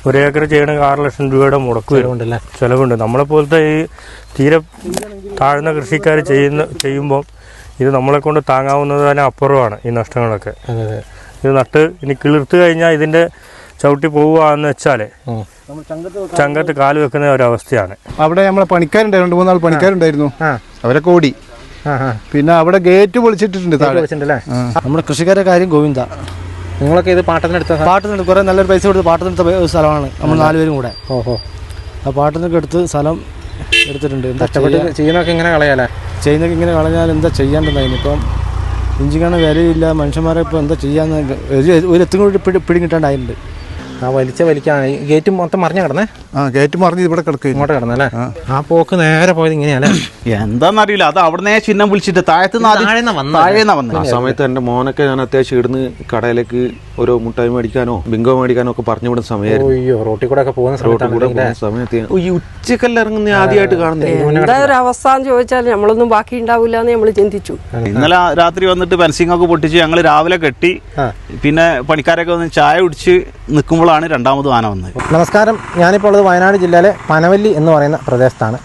ഒരു ഏക്കർ ചെയ്യണമെങ്കിൽ 6 ലക്ഷം രൂപയുടെ മുടക്ക് വരുന്നുണ്ടല്ലേ, ചിലവുണ്ട്. നമ്മളെപ്പോലത്തെ ഈ തീരെ താഴ്ന്ന കൃഷിക്കാർ ചെയ്യുമ്പോൾ ഇത് നമ്മളെ കൊണ്ട് താങ്ങാവുന്നതിന് അപ്പുറമാണ് ഈ നഷ്ടങ്ങളൊക്കെ. ഇത് നട്ട് ഇനി കിളിർത്ത് കഴിഞ്ഞാൽ ഇതിൻ്റെ ചവിട്ടി പോവുകയെന്ന് വെച്ചാൽ ചങ്കത്ത് കാല് വെക്കുന്ന ഒരവസ്ഥയാണ്. അവിടെ നമ്മളെ പണിക്കാരുണ്ടായിരുന്നു, 2-3 നാൾ പണിക്കാരുണ്ടായിരുന്നു, അവരൊക്കെ ഓടി. പിന്നെ അവിടെ ഗേറ്റ് പൊളിച്ചിട്ടുണ്ട് നമ്മുടെ കൃഷിക്കാരുടെ കാര്യം ഗോവിന്ദ. നിങ്ങളൊക്കെ ഇത് പാട്ടത്തിനെടുത്ത് കുറേ നല്ലൊരു പൈസ കൊടുത്ത് പാട്ടത്തിനെടുത്ത സ്ഥലമാണ് നമ്മൾ 4 പേരും കൂടെ. ആ പാട്ടത്തിനൊക്കെ എടുത്ത് സ്ഥലം എടുത്തിട്ടുണ്ട്. ചെയ്യുന്നതൊക്കെ ഇങ്ങനെ കളയാലേ, ചെയ്യുന്നതൊക്കെ ഇങ്ങനെ കളഞ്ഞാൽ എന്താ ചെയ്യാണ്ടെന്നായിരുന്നു. ഇപ്പം ഇഞ്ചിക്കാണ് വിലയില്ല, മനുഷ്യന്മാരെ ഇപ്പോൾ എന്താ ചെയ്യാന്ന് ഒരു എത്തും കൂടി പിടികിട്ടാണ്ടായിട്ടുണ്ട്. വലിക്കാൻ ഗേറ്റ് മൊത്തം മറിഞ്ഞ കിടന്നേ. ഗേറ്റ് മറിഞ്ഞ് ഇവിടെ കിടക്കും, ഇങ്ങോട്ട് കിടന്നല്ലേ. ആ പോക്ക് നേരെ പോയത് ഇങ്ങനെയല്ലേ, എന്താന്നറിയില്ല. അത് അവിടെ ചിഹ്നം വിളിച്ചിട്ട് താഴേന്ന വന്നത്. ആ സമയത്ത് എന്റെ മോനൊക്കെ ഞാൻ അത്യാവശ്യം ഇടുന്ന് കടയിലേക്ക് ഓരോ മുട്ടായി മേടിക്കാനോ ബിങ്കോ മേടിക്കാനോ ഒക്കെ പറഞ്ഞു വിടുന്ന സമയമായിരുന്നു. റോട്ടിൽ കൂടെ ഒക്കെ പോകുന്ന സമയത്ത് ഈ ഉച്ചക്കെല്ലാം ഇറങ്ങുന്ന ആദ്യമായിട്ട് കാണുന്നത്. എന്താ ഒരു അവസ്ഥ എന്ന് ചോദിച്ചാൽ നമ്മളൊന്നും ബാക്കി ഉണ്ടാവില്ല എന്ന് നമ്മൾ ചിന്തിച്ചു. ഇന്നലെ രാത്രി വന്നിട്ട് ഫെൻസിംഗ് ഒക്കെ പൊട്ടിച്ച് ഞങ്ങൾ രാവിലെ കെട്ടി, പിന്നെ പണിക്കാരൊക്കെ വന്ന് ചായ കുടിച്ച് നിൽക്കുമ്പോഴാണ് രണ്ടാമത് ആന വന്നത്. നമസ്കാരം, ഞാനിപ്പോൾ ഉള്ളത് വയനാട് ജില്ലയിലെ പനവല്ലി എന്ന് പറയുന്ന പ്രദേശത്താണ്.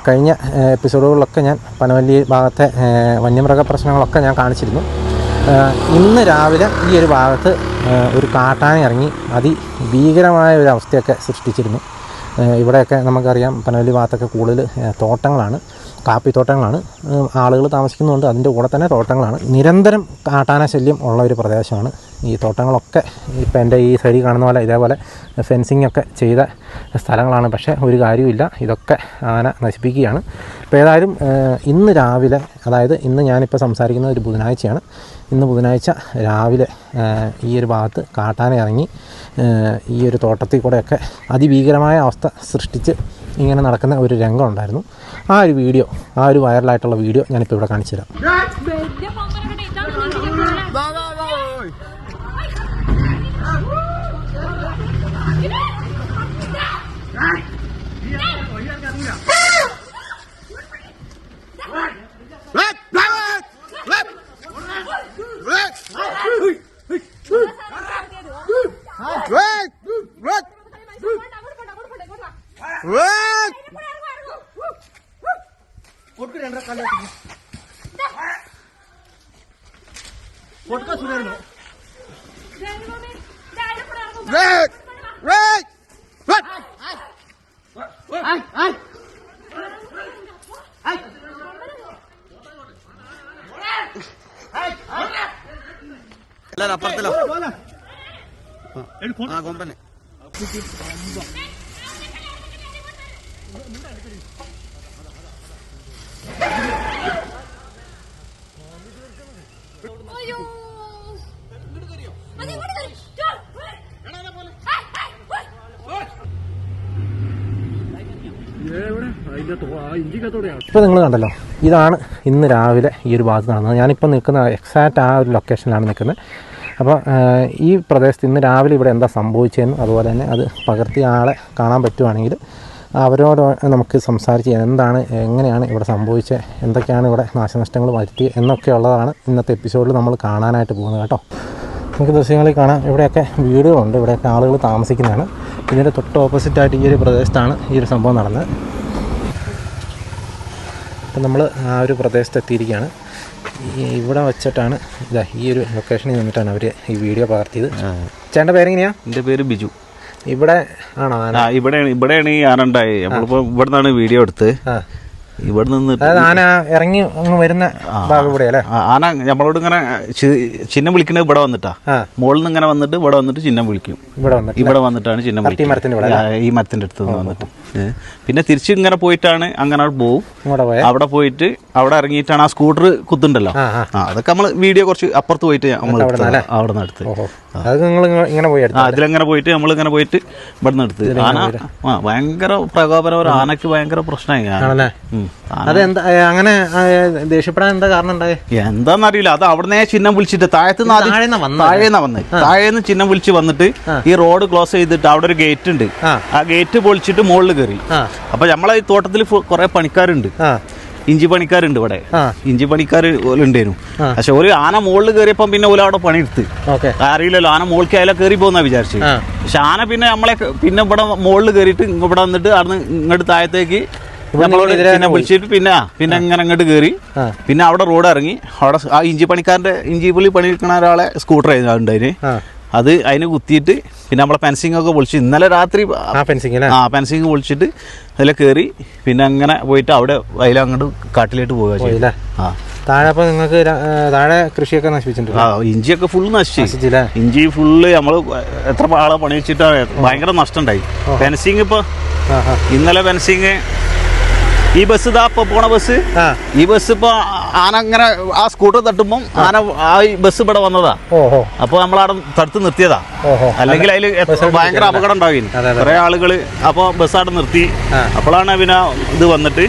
കഴിഞ്ഞ എപ്പിസോഡുകളിലൊക്കെ ഞാൻ പനവല്ലി ഭാഗത്തെ വന്യമൃഗ പ്രശ്നങ്ങളൊക്കെ ഞാൻ കാണിച്ചിരുന്നു. ഇന്ന് രാവിലെ ഈ ഒരു ഭാഗത്ത് ഒരു കാട്ടാന ഇറങ്ങി അതിഭീകരമായ ഒരു അവസ്ഥയൊക്കെ സൃഷ്ടിച്ചിരുന്നു. ഇവിടെയൊക്കെ നമുക്കറിയാം പനവല്ലി ഭാഗത്തൊക്കെ കൂടുതൽ തോട്ടങ്ങളാണ്, കാപ്പിത്തോട്ടങ്ങളാണ്, ആളുകൾ താമസിക്കുന്നുണ്ട്. അതിൻ്റെ കൂടെ തന്നെ തോട്ടങ്ങളാണ്. നിരന്തരം കാട്ടാന ശല്യം ഉള്ള ഒരു പ്രദേശമാണ് ഈ തോട്ടങ്ങളൊക്കെ. ഇപ്പം എൻ്റെ ഈ സൈഡിൽ കാണുന്ന പോലെ ഇതേപോലെ ഫെൻസിങ് ഒക്കെ ചെയ്ത സ്ഥലങ്ങളാണ്. പക്ഷേ ഒരു കാര്യമില്ല, ഇതൊക്കെ ആന നശിപ്പിക്കുകയാണ്. ഇപ്പോൾ ഏതായാലും ഇന്ന് രാവിലെ, അതായത് ഇന്ന് ഞാനിപ്പോൾ സംസാരിക്കുന്നത് ഒരു ബുധനാഴ്ചയാണ്. ഇന്ന് ബുധനാഴ്ച രാവിലെ ഈ ഒരു ഭാഗത്ത് കാട്ടാന ഇറങ്ങി ഈ ഒരു തോട്ടത്തിൽ കൂടെയൊക്കെ അതിഭീകരമായ അവസ്ഥ സൃഷ്ടിച്ച് ഇങ്ങനെ നടക്കുന്ന ഒരു രംഗം ഉണ്ടായിരുന്നു. ആ ഒരു വീഡിയോ, ആ ഒരു വൈറലായിട്ടുള്ള വീഡിയോ ഞാനിപ്പോൾ ഇവിടെ കാണിച്ചു തരാം. അപ്പുറത്തല്ലോ കൊമ്പനെ ഇപ്പോൾ നിങ്ങൾ കണ്ടല്ലോ, ഇതാണ് ഇന്ന് രാവിലെ ഈ ഒരു ഭാഗത്ത് നടന്നത്. ഞാനിപ്പോൾ നിൽക്കുന്ന എക്സാക്റ്റ് ആ ഒരു ലൊക്കേഷനിലാണ് നിൽക്കുന്നത്. അപ്പോൾ ഈ പ്രദേശത്ത് ഇന്ന് രാവിലെ ഇവിടെ എന്താ സംഭവിച്ചതെന്നും അതുപോലെ തന്നെ അത് പകർത്തിയ ആളെ കാണാൻ പറ്റുവാണെങ്കിൽ അവരോട് നമുക്ക് സംസാരിച്ച് എന്താണ്, എങ്ങനെയാണ് ഇവിടെ സംഭവിച്ചത്, എന്തൊക്കെയാണ് ഇവിടെ നാശനഷ്ടങ്ങൾ വരുത്തിയത് എന്നൊക്കെ ഉള്ളതാണ് ഇന്നത്തെ എപ്പിസോഡിൽ നമ്മൾ കാണാനായിട്ട് പോകുന്നത് കേട്ടോ. നമുക്ക് ദൃശ്യങ്ങളിൽ കാണാം, ഇവിടെയൊക്കെ വീടുകളുണ്ട്, ഇവിടെയൊക്കെ ആളുകൾ താമസിക്കുന്നതാണ്. ഇതിൻ്റെ തൊട്ട് ഓപ്പോസിറ്റായിട്ട് ഈ ഒരു പ്രദേശത്താണ് ഈ ഒരു സംഭവം നടന്നത്. അപ്പം നമ്മൾ ആ ഒരു പ്രദേശത്ത് എത്തിയിരിക്കുകയാണ്. ഇവിടെ വെച്ചിട്ടാണ് ഈ ഒരു ലൊക്കേഷനിൽ നിന്നിട്ടാണ് അവർ ഈ വീഡിയോ പകർത്തിയത്. ചേട്ടൻ്റെ പേരെങ്ങനെയാണ്? എൻ്റെ പേര് ബിജു. ഇവിടെ ആണോ? ഇവിടെയാണ് ഈ ആന ഉണ്ടായി. നമ്മളിപ്പോൾ ഇവിടെ നിന്നാണ് വീഡിയോ എടുത്ത്. ഇവിടെ നിന്ന് ആന ഇറങ്ങി അങ്ങ് വരുന്ന ഭാഗം ഇവിടെ അല്ലേ? ആന നമ്മളോട് ഇങ്ങനെ ചിഹ്നം വിളിക്കുന്നത് ഇവിടെ വന്നിട്ടാ. മുകളിൽ നിന്ന് ഇങ്ങനെ വന്നിട്ട് ഇവിടെ വന്നിട്ട് ചിഹ്നം വിളിക്കും. ഇവിടെ വന്നിട്ടാണ് ചിഹ്നം വിളിക്കുന്നത്, ഈ മരത്തിന്റെ അടുത്ത് വന്നിട്ട്. പിന്നെ തിരിച്ച് ഇങ്ങനെ പോയിട്ടാണ് അങ്ങനെ പോവും. അവിടെ പോയിട്ട് അവിടെ ഇറങ്ങിയിട്ടാണ് ആ സ്കൂട്ടർ കുത്തുണ്ടല്ലോ, അതൊക്കെ നമ്മൾ വീഡിയോ കുറച്ച് അപ്പുറത്ത് പോയിട്ട് നമ്മൾ അവിടെ നിന്ന് എടുത്ത് അതിലങ്ങനെ പോയിട്ട് നമ്മളിങ്ങനെ പോയിട്ട് ഇവിടെ നിന്ന് എടുത്ത്. ആന ഭയങ്കര പ്രകോപനം, ആനക്ക് ഭയങ്കര പ്രശ്നമായി. അതെന്താ അങ്ങനെ ദേഷ്യപ്പെടാൻ എന്താ കാരണം ഉണ്ടായേ? എന്താന്നറിയില്ല. അത് അവിടുന്ന് ചിഹ്നം വിളിച്ചിട്ട് താഴേന്ന് ചിഹ്നം വിളിച്ച് വന്നിട്ട് ഈ റോഡ് ക്ലോസ് ചെയ്തിട്ട് അവിടെ ഒരു ഗേറ്റ് ഉണ്ട്. ആ ഗേറ്റ് പൊളിച്ചിട്ട് മുകളിൽ കയറി. അപ്പൊ നമ്മളെ ഈ തോട്ടത്തിൽ കുറെ പണിക്കാരുണ്ട്, ഇഞ്ചി പണിക്കാരുണ്ട് ഇവിടെ. ഇഞ്ചി പണിക്കാർ ഉണ്ടായിരുന്നു. പക്ഷെ ഒരു ആന മുകളിൽ കയറിയപ്പം പിന്നെ ഓല അവിടെ പണിയെടുത്ത്. അറിയില്ലല്ലോ ആന മുകളിൽ അതിലെ കയറി പോകുന്ന വിചാരിച്ചു. പക്ഷെ ആന പിന്നെ നമ്മളെ പിന്നെ ഇവിടെ മുകളിൽ കയറിയിട്ട് ഇവിടെ വന്നിട്ട് അവിടെ ഇങ്ങോട്ട് താഴത്തേക്ക് നമ്മളോട് വിളിച്ചിട്ട് പിന്നെ ഇങ്ങനെ അങ്ങോട്ട് കയറി. പിന്നെ അവിടെ റോഡ് ഇറങ്ങി. അവിടെ ആ ഇഞ്ചി പണിക്കാരന്റെ ഇഞ്ചി പണിയെടുക്കണ ഒരാളെ സ്കൂട്ടർ ഉണ്ടായിന്. അത് അതിന് കുത്തിയിട്ട് പിന്നെ നമ്മളെ ഫെൻസിങ് ഒക്കെ പൊളിച്ച് ഇന്നലെ രാത്രി ഫെൻസിങ് പൊളിച്ചിട്ട് അതിൽ കയറി പിന്നെ അങ്ങനെ പോയിട്ട് അവിടെ അതിലങ്ങോട്ട് കാട്ടിലേക്ക് പോവുക. താഴെ അപ്പൊ നിങ്ങൾക്ക് താഴെ കൃഷിയൊക്കെ നശിപ്പിച്ചിട്ടുണ്ട്. ഇഞ്ചിയൊക്കെ ഫുള്ള് നശിച്ചില്ല. ഇഞ്ചി ഫുള്ള് നമ്മള് എത്ര ആളെ പണി വെച്ചിട്ടാണ് ഭയങ്കര നഷ്ടം ഉണ്ടായി. ഫെൻസിങ് ഇപ്പൊ ഇന്നലെ ഫെൻസിങ് ഈ ബസ് ഇതാ ഇപ്പൊ പോണ ബസ്, ഈ ബസ് ഇപ്പൊ ആന ഇങ്ങനെ ആ സ്കൂട്ടർ തട്ടുമ്പം ആന ആ ബസ് ഇവിടെ വന്നതാ. അപ്പൊ നമ്മളവിടെ തടുത്ത് നിർത്തിയതാ. അല്ലെങ്കിൽ അതിൽ ഭയങ്കര അപകടം ഉണ്ടാവും. കുറെ ആളുകള് അപ്പൊ ബസ് അവിടെ നിർത്തി. അപ്പോഴാണ് പിന്നെ ഇത് വന്നിട്ട്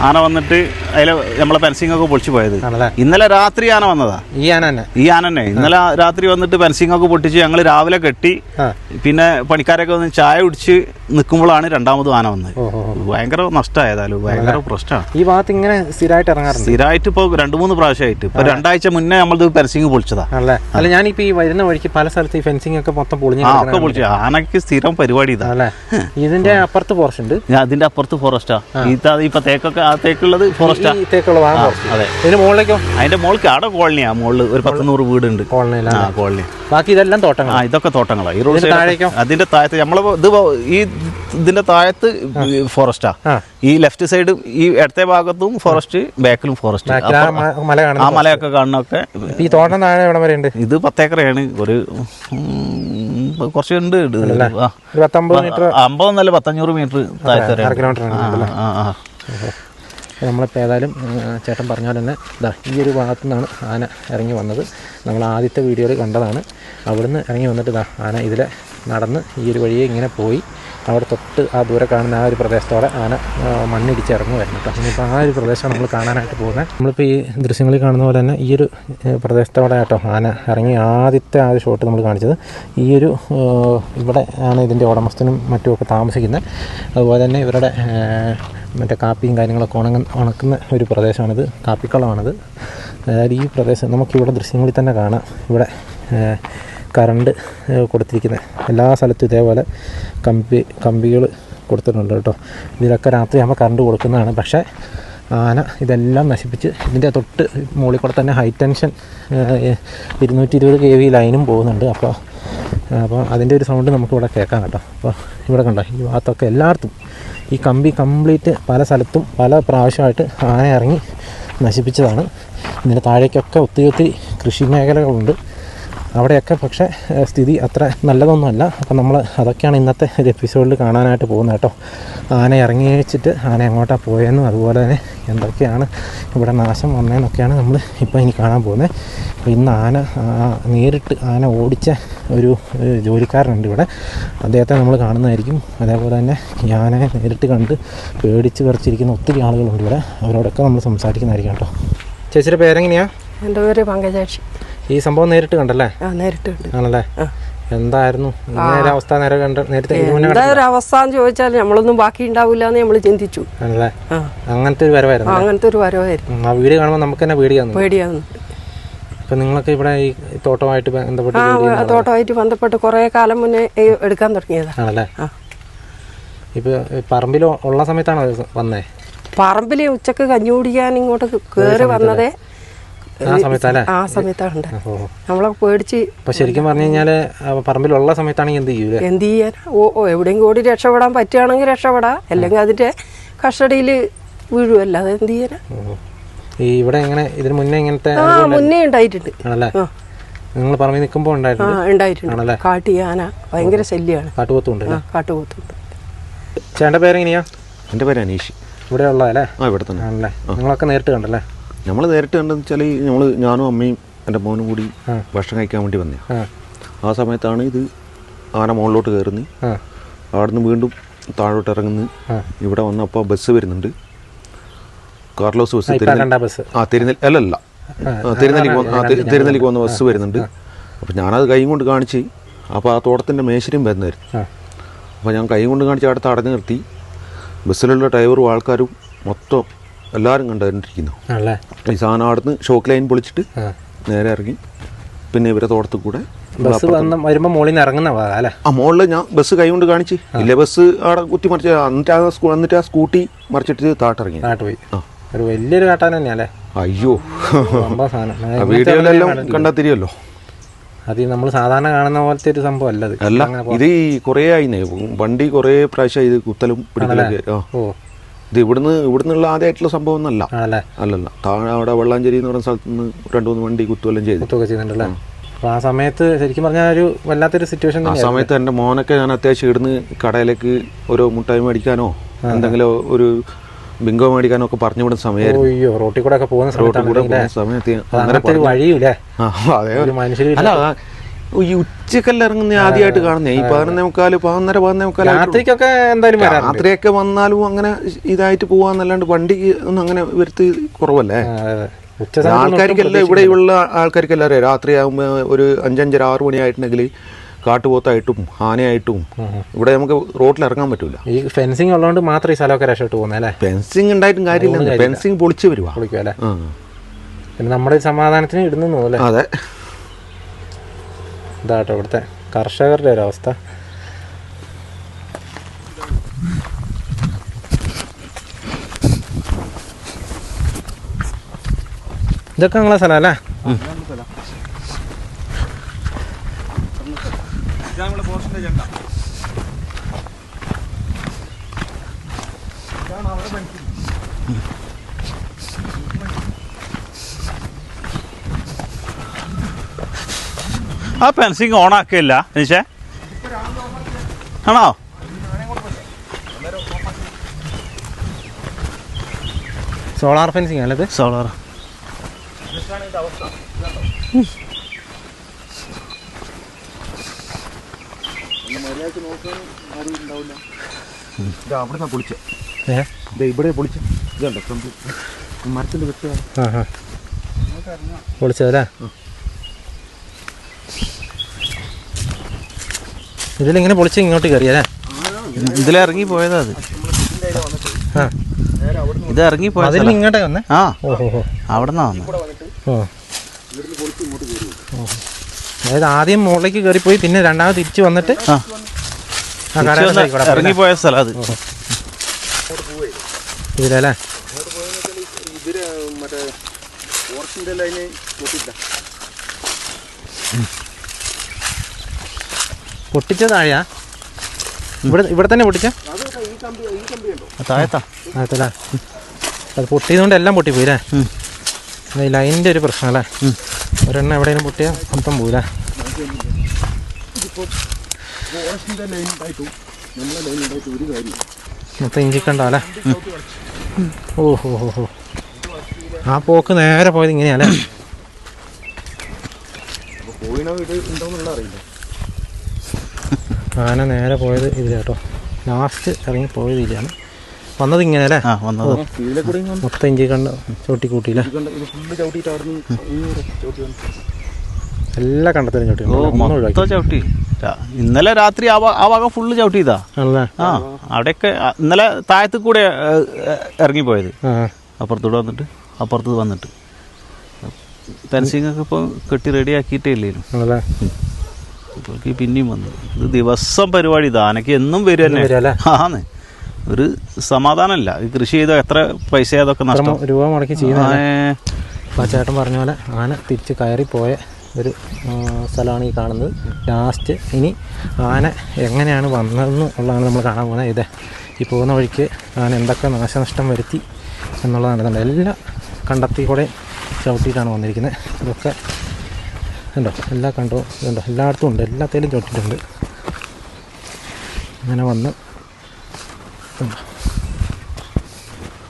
ആന വന്നിട്ട് അതിലെ നമ്മളെ ഫെൻസിങ് ഒക്കെ പൊളിച്ചു പോയത്. ഇന്നലെ രാത്രി ആന വന്നതാ. ഈ ആന തന്നെ ഇന്നലെ രാത്രി വന്നിട്ട് ഫെൻസിങ് ഒക്കെ പൊട്ടിച്ച് ഞങ്ങൾ രാവിലെ കെട്ടി പിന്നെ പണിക്കാരൊക്കെ വന്ന് ചായ കുടിച്ച് നിൽക്കുമ്പോഴാണ് രണ്ടാമതും ആന വന്നത്. ഭയങ്കര നഷ്ടമായതാലും ഭയങ്കര പ്രശ്നമാണ്. ഈ ഭാഗത്ത് ഇങ്ങനെ സ്ഥിരമായിട്ട് ഇപ്പൊ 2-3 പ്രാവശ്യമായിട്ട് ഇപ്പൊ 2 ആഴ്ച മുന്നേ നമ്മളിത് ഫെൻസിങ് പൊളിച്ചതാ. അല്ല ഞാനിപ്പോ ഈ വരുന്ന വഴിക്ക് പല സ്ഥലത്ത് ഈ ഫെൻസിങ് ഒക്കെ മൊത്തം പൊളിച്ചു. ആനക്ക് സ്ഥിരം പരിപാടി ഇതാ. ഇതിന്റെ അപ്പുറത്ത് ഫോറസ്റ്റ് ഉണ്ട്, അതിന്റെ അപ്പുറത്ത് ഫോറസ്റ്റാ. ഇപ്പൊ തേക്കൊക്കെ ആ തേക്കുള്ളത് ഫോറസ്റ്റാ. അതെ. ഇതിന് മുകളിലേക്കോ? അതിന്റെ മുകളിൽ അവിടെ കോളനിയാ. മുകളിൽ ഒരു 100 വീടുണ്ട് കോളനി. ബാക്കി ഇതെല്ലാം തോട്ടങ്ങൾ. ഇതൊക്കെ തോട്ടങ്ങളാണ്. ഈ റോഡ് അതിന്റെ താഴത്ത് നമ്മള് ഇതിന്റെ താഴത്ത് ഫോറസ്റ്റാ. ഈ ലെഫ്റ്റ് സൈഡ് ഈ ഇടത്തെ ഭാഗത്തും ഫോറസ്റ്റ്, ബാക്കിലും ഫോറസ്റ്റ്. ആ മലയൊക്കെ കാണുന്നൊക്കെ. ഈ തോട്ടം താഴെ എവിടെ വരെ ഉണ്ട്? ഇത് 10 ഏക്കറാണ്. ഒരു കുറച്ചുണ്ട്. 50 15 മീറ്റർ താഴത്തെ. നമ്മളിപ്പോൾ ഏതായാലും ചേട്ടൻ പറഞ്ഞ പോലെ തന്നെ ഈ ഒരു ഭാഗത്തു നിന്നാണ് ആന ഇറങ്ങി വന്നത്. നമ്മൾ ആദ്യത്തെ വീഡിയോയിൽ കണ്ടതാണ്. അവിടുന്ന് ഇറങ്ങി വന്നിട്ട് ആന ഇതിലെ നടന്ന് ഈ ഒരു വഴിയെ ഇങ്ങനെ പോയി അവിടെ തൊട്ട് ആ ദൂരെ കാണുന്ന ആ ഒരു പ്രദേശത്തോടെ ആന മണ്ണിടിച്ച് ഇറങ്ങുമായിരുന്നു കേട്ടോ. ഇനിയിപ്പോൾ ആ ഒരു പ്രദേശമാണ് നമ്മൾ കാണാനായിട്ട് പോകുന്നത്. നമ്മളിപ്പോൾ ഈ ദൃശ്യങ്ങളിൽ കാണുന്ന പോലെ തന്നെ ഈ ഒരു പ്രദേശത്തോടെ കേട്ടോ ആന ഇറങ്ങി ആദ്യത്തെ ആ ഒരു ഷോട്ട് നമ്മൾ കാണിച്ചത്. ഈ ഒരു ഇവിടെ ആണ് ഇതിൻ്റെ ഉടമസ്ഥനും മറ്റുമൊക്കെ താമസിക്കുന്നത്. അതുപോലെ തന്നെ ഇവരുടെ മറ്റേ കാപ്പിയും കാര്യങ്ങളൊക്കെ ഉണക്കുന്ന ഒരു പ്രദേശമാണിത്, കാപ്പിക്കളമാണിത്. അതായത് ഈ പ്രദേശം നമുക്കിവിടെ ദൃശ്യങ്ങളിൽ തന്നെ കാണാം. ഇവിടെ കറണ്ട് കൊടുത്തിരിക്കുന്നത് എല്ലാ സ്ഥലത്തും ഇതേപോലെ കമ്പികൾ കൊടുത്തിട്ടുണ്ട് കേട്ടോ. ഇതിലൊക്കെ രാത്രിയാകുമ്പോൾ കറണ്ട് കൊടുക്കുന്നതാണ്. പക്ഷേ ആന ഇതെല്ലാം നശിപ്പിച്ച് ഇതിൻ്റെ തൊട്ട് മുകളിൽ കൂടെ തന്നെ ഹൈ ടെൻഷൻ 220 kV ലൈനും പോകുന്നുണ്ട്. അപ്പോൾ അതിൻ്റെ ഒരു സൗണ്ട് നമുക്കിവിടെ കേൾക്കാം കേട്ടോ. അപ്പോൾ ഇവിടെ കണ്ടോ ഈ ഭാഗത്തൊക്കെ എല്ലായിടത്തും ഈ കമ്പി കംപ്ലീറ്റ് പല സ്ഥലത്തും പല പ്രാവശ്യമായിട്ട് ആന ഇറങ്ങി നശിപ്പിച്ചതാണ്. ഇതിൻ്റെ താഴേക്കൊക്കെ ഒത്തിരി കൃഷി മേഖലകളുണ്ട്. അവിടെയൊക്കെ പക്ഷേ സ്ഥിതി അത്ര നല്ലതൊന്നുമല്ല. അപ്പം നമ്മൾ അതൊക്കെയാണ് ഇന്നത്തെ ഒരു എപ്പിസോഡിൽ കാണാനായിട്ട് പോകുന്നത് കേട്ടോ. ആന ഇറങ്ങി വെച്ചിട്ട് ആന എങ്ങോട്ടാണ് പോയതെന്നും അതുപോലെ തന്നെ എന്തൊക്കെയാണ് ഇവിടെ നാശം വന്നതെന്നൊക്കെയാണ് നമ്മൾ ഇപ്പോൾ ഇനി കാണാൻ പോകുന്നത്. അപ്പോൾ ഇന്ന് നേരിട്ട് ആന ഓടിച്ച ഒരു ജോലിക്കാരനുണ്ട് ഇവിടെ. അദ്ദേഹത്തെ നമ്മൾ കാണുന്നതായിരിക്കും. അതേപോലെ തന്നെ ഈ ആനയെ നേരിട്ട് കണ്ട് പേടിച്ച് വിറച്ചിരിക്കുന്ന ഒത്തിരി ആളുകളുണ്ട് ഇവിടെ. അവരോടൊക്കെ നമ്മൾ സംസാരിക്കുന്നതായിരിക്കും കേട്ടോ. ചേച്ചിയുടെ പേരെങ്ങനെയാണ്? എൻ്റെ പേര് പങ്കജാക്ഷി. ഈ സംഭവം നേരിട്ട് കണ്ടല്ലേ? നേരിട്ട് കണ്ടു. ആണല്ലേ? എന്തായിരുന്നു അവസ്ഥ? നേരത്തെ എന്താ ഒരു അവസ്ഥ എന്ന് ചോദിച്ചാൽ നമ്മളൊന്നും ബാക്കി ഉണ്ടാവില്ല എന്ന് നമ്മൾ ചിന്തിച്ചു. ആണല്ലേ? അങ്ങനത്തെ ഒരു വരവായിരുന്നു. അങ്ങനത്തെ ഒരു വരവായിരുന്നു. ആ വീട് കാണുമ്പോൾ നമുക്ക് തന്നെ പേടിയാവുന്നു. ഇപ്പൊ നിങ്ങളൊക്കെ ഇവിടെ ഈ തോട്ടമായിട്ട് ബന്ധപ്പെട്ട് കുറെ കാലം മുന്നേ എടുക്കാൻ തുടങ്ങിയതാണ്. ആണല്ലേ? ഇപ്പൊ പറമ്പിൽ ഉള്ള സമയത്താണോ വന്നേ? പറമ്പിൽ ഉച്ചക്ക് കഞ്ഞി കുടിക്കാൻ ഇങ്ങോട്ട് കേറി വന്നതേ ആ സമയത്താണ്. നമ്മളൊക്കെ പേടിച്ച്. അപ്പൊ ശരിക്കും പറഞ്ഞു കഴിഞ്ഞാല് പറമ്പിലുള്ള സമയത്താണെങ്കിൽ എന്ത് ചെയ്യാൻ? എവിടെയെങ്കിലും ഓടി രക്ഷപ്പെടാൻ പറ്റുകയാണെങ്കിൽ രക്ഷപ്പെടാം, അല്ലെങ്കിൽ അതിന്റെ കസ്റ്റഡിയിൽ വീഴുമല്ല. അത് എന്ത് ചെയ്യാനാ? ഇവിടെ എങ്ങനെ ഇതിന് മുന്നേ ഇങ്ങനത്തെ മുന്നേ ഉണ്ടായിട്ടുണ്ട്. ആണല്ലേ? നിങ്ങൾ പറമ്പിൽ നിൽക്കുമ്പോൾ ഉണ്ടായിട്ടുണ്ട്. കാട്ടി ആന ഭയങ്കര ശല്യമാണ്. കാട്ടുപോത്തുണ്ട്. ചേട്ടൻ്റെ പേരെങ്ങനെയാ? എൻ്റെ പേര് അനീഷ്. ഇവിടെ ഉള്ളതല്ലേ? ഇവിടെ തന്നെ ആണല്ലേ? നിങ്ങളൊക്കെ നേരിട്ട് കണ്ടല്ലേ? നമ്മൾ നേരിട്ട് കണ്ടെന്ന് വെച്ചാൽ ഞാനും അമ്മയും എൻ്റെ മോനും കൂടി ഭക്ഷണം കഴിക്കാൻ വേണ്ടി വന്നേ. ആ സമയത്താണ് ഇത് ആന മുകളിലോട്ട് കയറുന്നത്. അവിടെ നിന്ന് വീണ്ടും താഴോട്ട് ഇറങ്ങുന്നു. ഇവിടെ വന്നപ്പോൾ ബസ് വരുന്നുണ്ട്. കാർലോസ് ബസ് ബസ് അല്ലല്ല തിരുനെല്ലിക്ക് പോകുന്ന ബസ് വരുന്നുണ്ട്. അപ്പോൾ ഞാനത് കൈ കൊണ്ട് കാണിച്ച്, അപ്പോൾ ആ തോട്ടത്തിൻ്റെ മേശരിയും വരുന്നായിരുന്നു. അപ്പോൾ ഞാൻ കൈ കൊണ്ട് കാണിച്ച് അവിടെ തടഞ്ഞു നിർത്തി. ബസ്സിലുള്ള ഡ്രൈവറും ആൾക്കാരും മൊത്തം എല്ലാവരും കണ്ടുകൊണ്ടിരിക്കുന്നു. ഈ സാധനം അവിടുന്ന് ഷോക്ക് ലൈൻ പൊളിച്ചിട്ട് നേരെ ഇറങ്ങി പിന്നെ ഇവരെ തോട്ടത്തിൽ കൂടെ വരുമ്പോൾ മുകളിൽ നിന്ന് ഇറങ്ങുന്ന മുകളിൽ ഞാൻ ബസ് കൈ കൊണ്ട് കാണിച്ച്. ഇല്ല, ബസ് അവിടെ കുത്തി മറിച്ച് എന്നിട്ട് ആ സ്കൂട്ടി മറിച്ചിട്ട് താട്ടിറങ്ങി. ഒരു വലിയൊരു കാട്ടാൻ തന്നെയല്ലേ? അയ്യോ, വീഡിയോയിലെല്ലാം കണ്ടാൽ തിരിയല്ലോ. അത് നമ്മൾ സാധാരണ കാണുന്ന പോലത്തെ ഒരു സംഭവം അല്ല. അല്ല, ഇത് കുറേ ആയിന്നേ വണ്ടി കുറേ പ്രാവശ്യം ഇത് കുത്തലും പിടിക്കലൊക്കെ. ഇത് ഇവിടുന്നുള്ള ആദ്യമായിട്ടുള്ള സംഭവം ഒന്നല്ല. അല്ലല്ല, താഴെ അവിടെ വെള്ളാഞ്ചേരി എന്ന് പറയുന്ന സ്ഥലത്ത് നിന്ന് 2-3 വണ്ടി കുത്തുവെല്ലാം ചെയ്തിട്ടുണ്ടല്ലേ. അപ്പോൾ ആ സമയത്ത് ശരിക്കും പറഞ്ഞാൽ ഒരു വല്ലാത്തൊരു സിറ്റുവേഷൻ. ആ സമയത്ത് എൻ്റെ മോനൊക്കെ ഞാൻ അത്യാവശ്യം ഇവിടുന്ന് കടയിലേക്ക് ഓരോ മുട്ടായി മേടിക്കാനോ എന്തെങ്കിലും ഒരു ബിങ്കോ മേടിക്കാനോ ഒക്കെ പറഞ്ഞു വിടുന്ന സമയമായിരുന്നു. റോട്ടിൽ കൂടെ ഒക്കെ പോകുന്ന സമയത്ത് അല്ല, ഈ ഉച്ചക്കെല്ലാം ഇറങ്ങുന്ന ആദ്യമായിട്ട് കാണുന്നേ. ഈ 11:15 രാത്രിക്കൊക്കെ എന്തായാലും രാത്രിയൊക്കെ വന്നാലും അങ്ങനെ ഇതായിട്ട് പോവാന്നല്ലാണ്ട് വണ്ടിക്ക് ഒന്നും അങ്ങനെ വരുത്തി കുറവല്ലേ. ആൾക്കാർക്കെല്ലാം ഇവിടെയുള്ള ആൾക്കാർക്കെല്ലാം അറിയാം. രാത്രിയാകുമ്പോൾ ഒരു 5-5-6 മണിയായിട്ടുണ്ടെങ്കിൽ കാട്ടുപോത്തായിട്ടും ആനയായിട്ടും ഇവിടെ നമുക്ക് റോഡിൽ ഇറങ്ങാൻ പറ്റൂല. ഈ ഫെൻസിങ് ഉള്ളതുകൊണ്ട് മാത്രം ഈ സ്ഥലമൊക്കെ രക്ഷപ്പെട്ട് പോകുന്നല്ലേ. ഫെൻസിങ് ഉണ്ടായിട്ടും കാര്യമില്ല, ഫെൻസിങ് പൊളിച്ച് വരുവാ. പിന്നെ നമ്മുടെ സമാധാനത്തിന് ഇടുന്നു അല്ലേ. അതെ, ഇതാട്ടോ ഇവിടുത്തെ കർഷകരുടെ ഒരവസ്ഥ. ഇതൊക്കെ നിങ്ങളെ സ്ഥലം അല്ലേ? ആ ഫെൻസിങ് ഓൺ ആക്കില്ല നിശേ ആണോ? സോളാർ ഫെൻസിങ് അല്ലേ? സോളാർ. പൊളിച്ചതല്ലേ? ഇതിലിങ്ങനെ പൊളിച്ച് ഇങ്ങോട്ട് കയറിയല്ലേ? ഇതിലിറങ്ങി പോയതാ അത്. ഇത് ഇറങ്ങി പോയത് ഇങ്ങോട്ടേ വന്നേ. അവിടെ നിന്നാ വന്നു. അതായത് ആദ്യം മുകളിലേക്ക് കയറിപ്പോയി പിന്നെ രണ്ടാമത് തിരിച്ചു വന്നിട്ട് ഇറങ്ങിപ്പോയ സ്ഥലം അത്. ഇതിലല്ലേ? പൊട്ടിച്ച താഴെയാ? ഇവിടെ തന്നെ പൊട്ടിച്ച താഴത്തല്ലേ? അത് പൊട്ടിയതുകൊണ്ട് എല്ലാം പൊട്ടിപ്പോയില്ലേ? ലൈനിൻ്റെ ഒരു പ്രശ്നം അല്ലേ? ഒരെണ്ണം എവിടെയെങ്കിലും പൊട്ടിയാൽ മൊത്തം പോയില്ലേ? മൊത്തം ഇഞ്ചിക്കണ്ടോ അല്ലേ? ഓഹോ, ആ പോക്ക് നേരെ പോയത് ഇങ്ങനെയല്ലേ? ആന നേരെ പോയത് ഇതിലേട്ടോ. ലാസ്റ്റ് ഇറങ്ങി പോയത് ഇതിലാണ്. വന്നത് ഇങ്ങനെ അല്ലേ? മൊത്തം ഇഞ്ചി കണ്ട ചോട്ടി കൂട്ടിയില്ലേ? എല്ലാ കണ്ടത്തിലും ചവിട്ടി. ഇന്നലെ രാത്രി ആ ഭാഗം ഫുള്ള് ചവിട്ടിയതാ. ആ, അവിടെയൊക്കെ ഇന്നലെ താഴത്ത് കൂടെ ഇറങ്ങിപ്പോയത്. അപ്പുറത്തൂടെ വന്നിട്ട് അപ്പുറത്ത് വന്നിട്ട് ഫെൻസിങ് ഒക്കെ ഇപ്പോൾ കെട്ടി റെഡി ആക്കിയിട്ടേ ഇല്ലേലും പിന്നെയും വന്നു. ഇത് ദിവസം പരിപാടി. ഇത് ആനയ്ക്ക് എന്നും വരും തന്നെ. ആന്ന് ഒരു സമാധാനമല്ല. ഈ കൃഷി ചെയ്ത എത്ര പൈസ അതൊക്കെ നഷ്ടം രൂപ മുടക്കി ചെയ്യുന്നത്. ചേട്ടൻ പറഞ്ഞ പോലെ ആന തിരിച്ച് കയറിപ്പോയ ഒരു സ്ഥലമാണ് ഈ കാണുന്നത്. ലാസ്റ്റ് ഇനി ആന എങ്ങനെയാണ് വന്നതെന്ന് ഉള്ളതാണ് നമ്മൾ കാണാൻ പോകുന്നത്. ഇതേ ഈ പോകുന്ന വഴിക്ക് ആന എന്തൊക്കെ നാശനഷ്ടം വരുത്തി എന്നുള്ളത് നടന്നുണ്ട്. എല്ലാം കണ്ടെത്തി കൂടെ ചവിട്ടിയിട്ടാണ് വന്നിരിക്കുന്നത്. ഇതൊക്കെ ഉണ്ടോ? എല്ലാം കണ്ടോ? ഇതുണ്ടോ? എല്ലായിടത്തും ഉണ്ട്. എല്ലാത്തേലും ചവിട്ടിയിട്ടുണ്ട്. അങ്ങനെ വന്ന്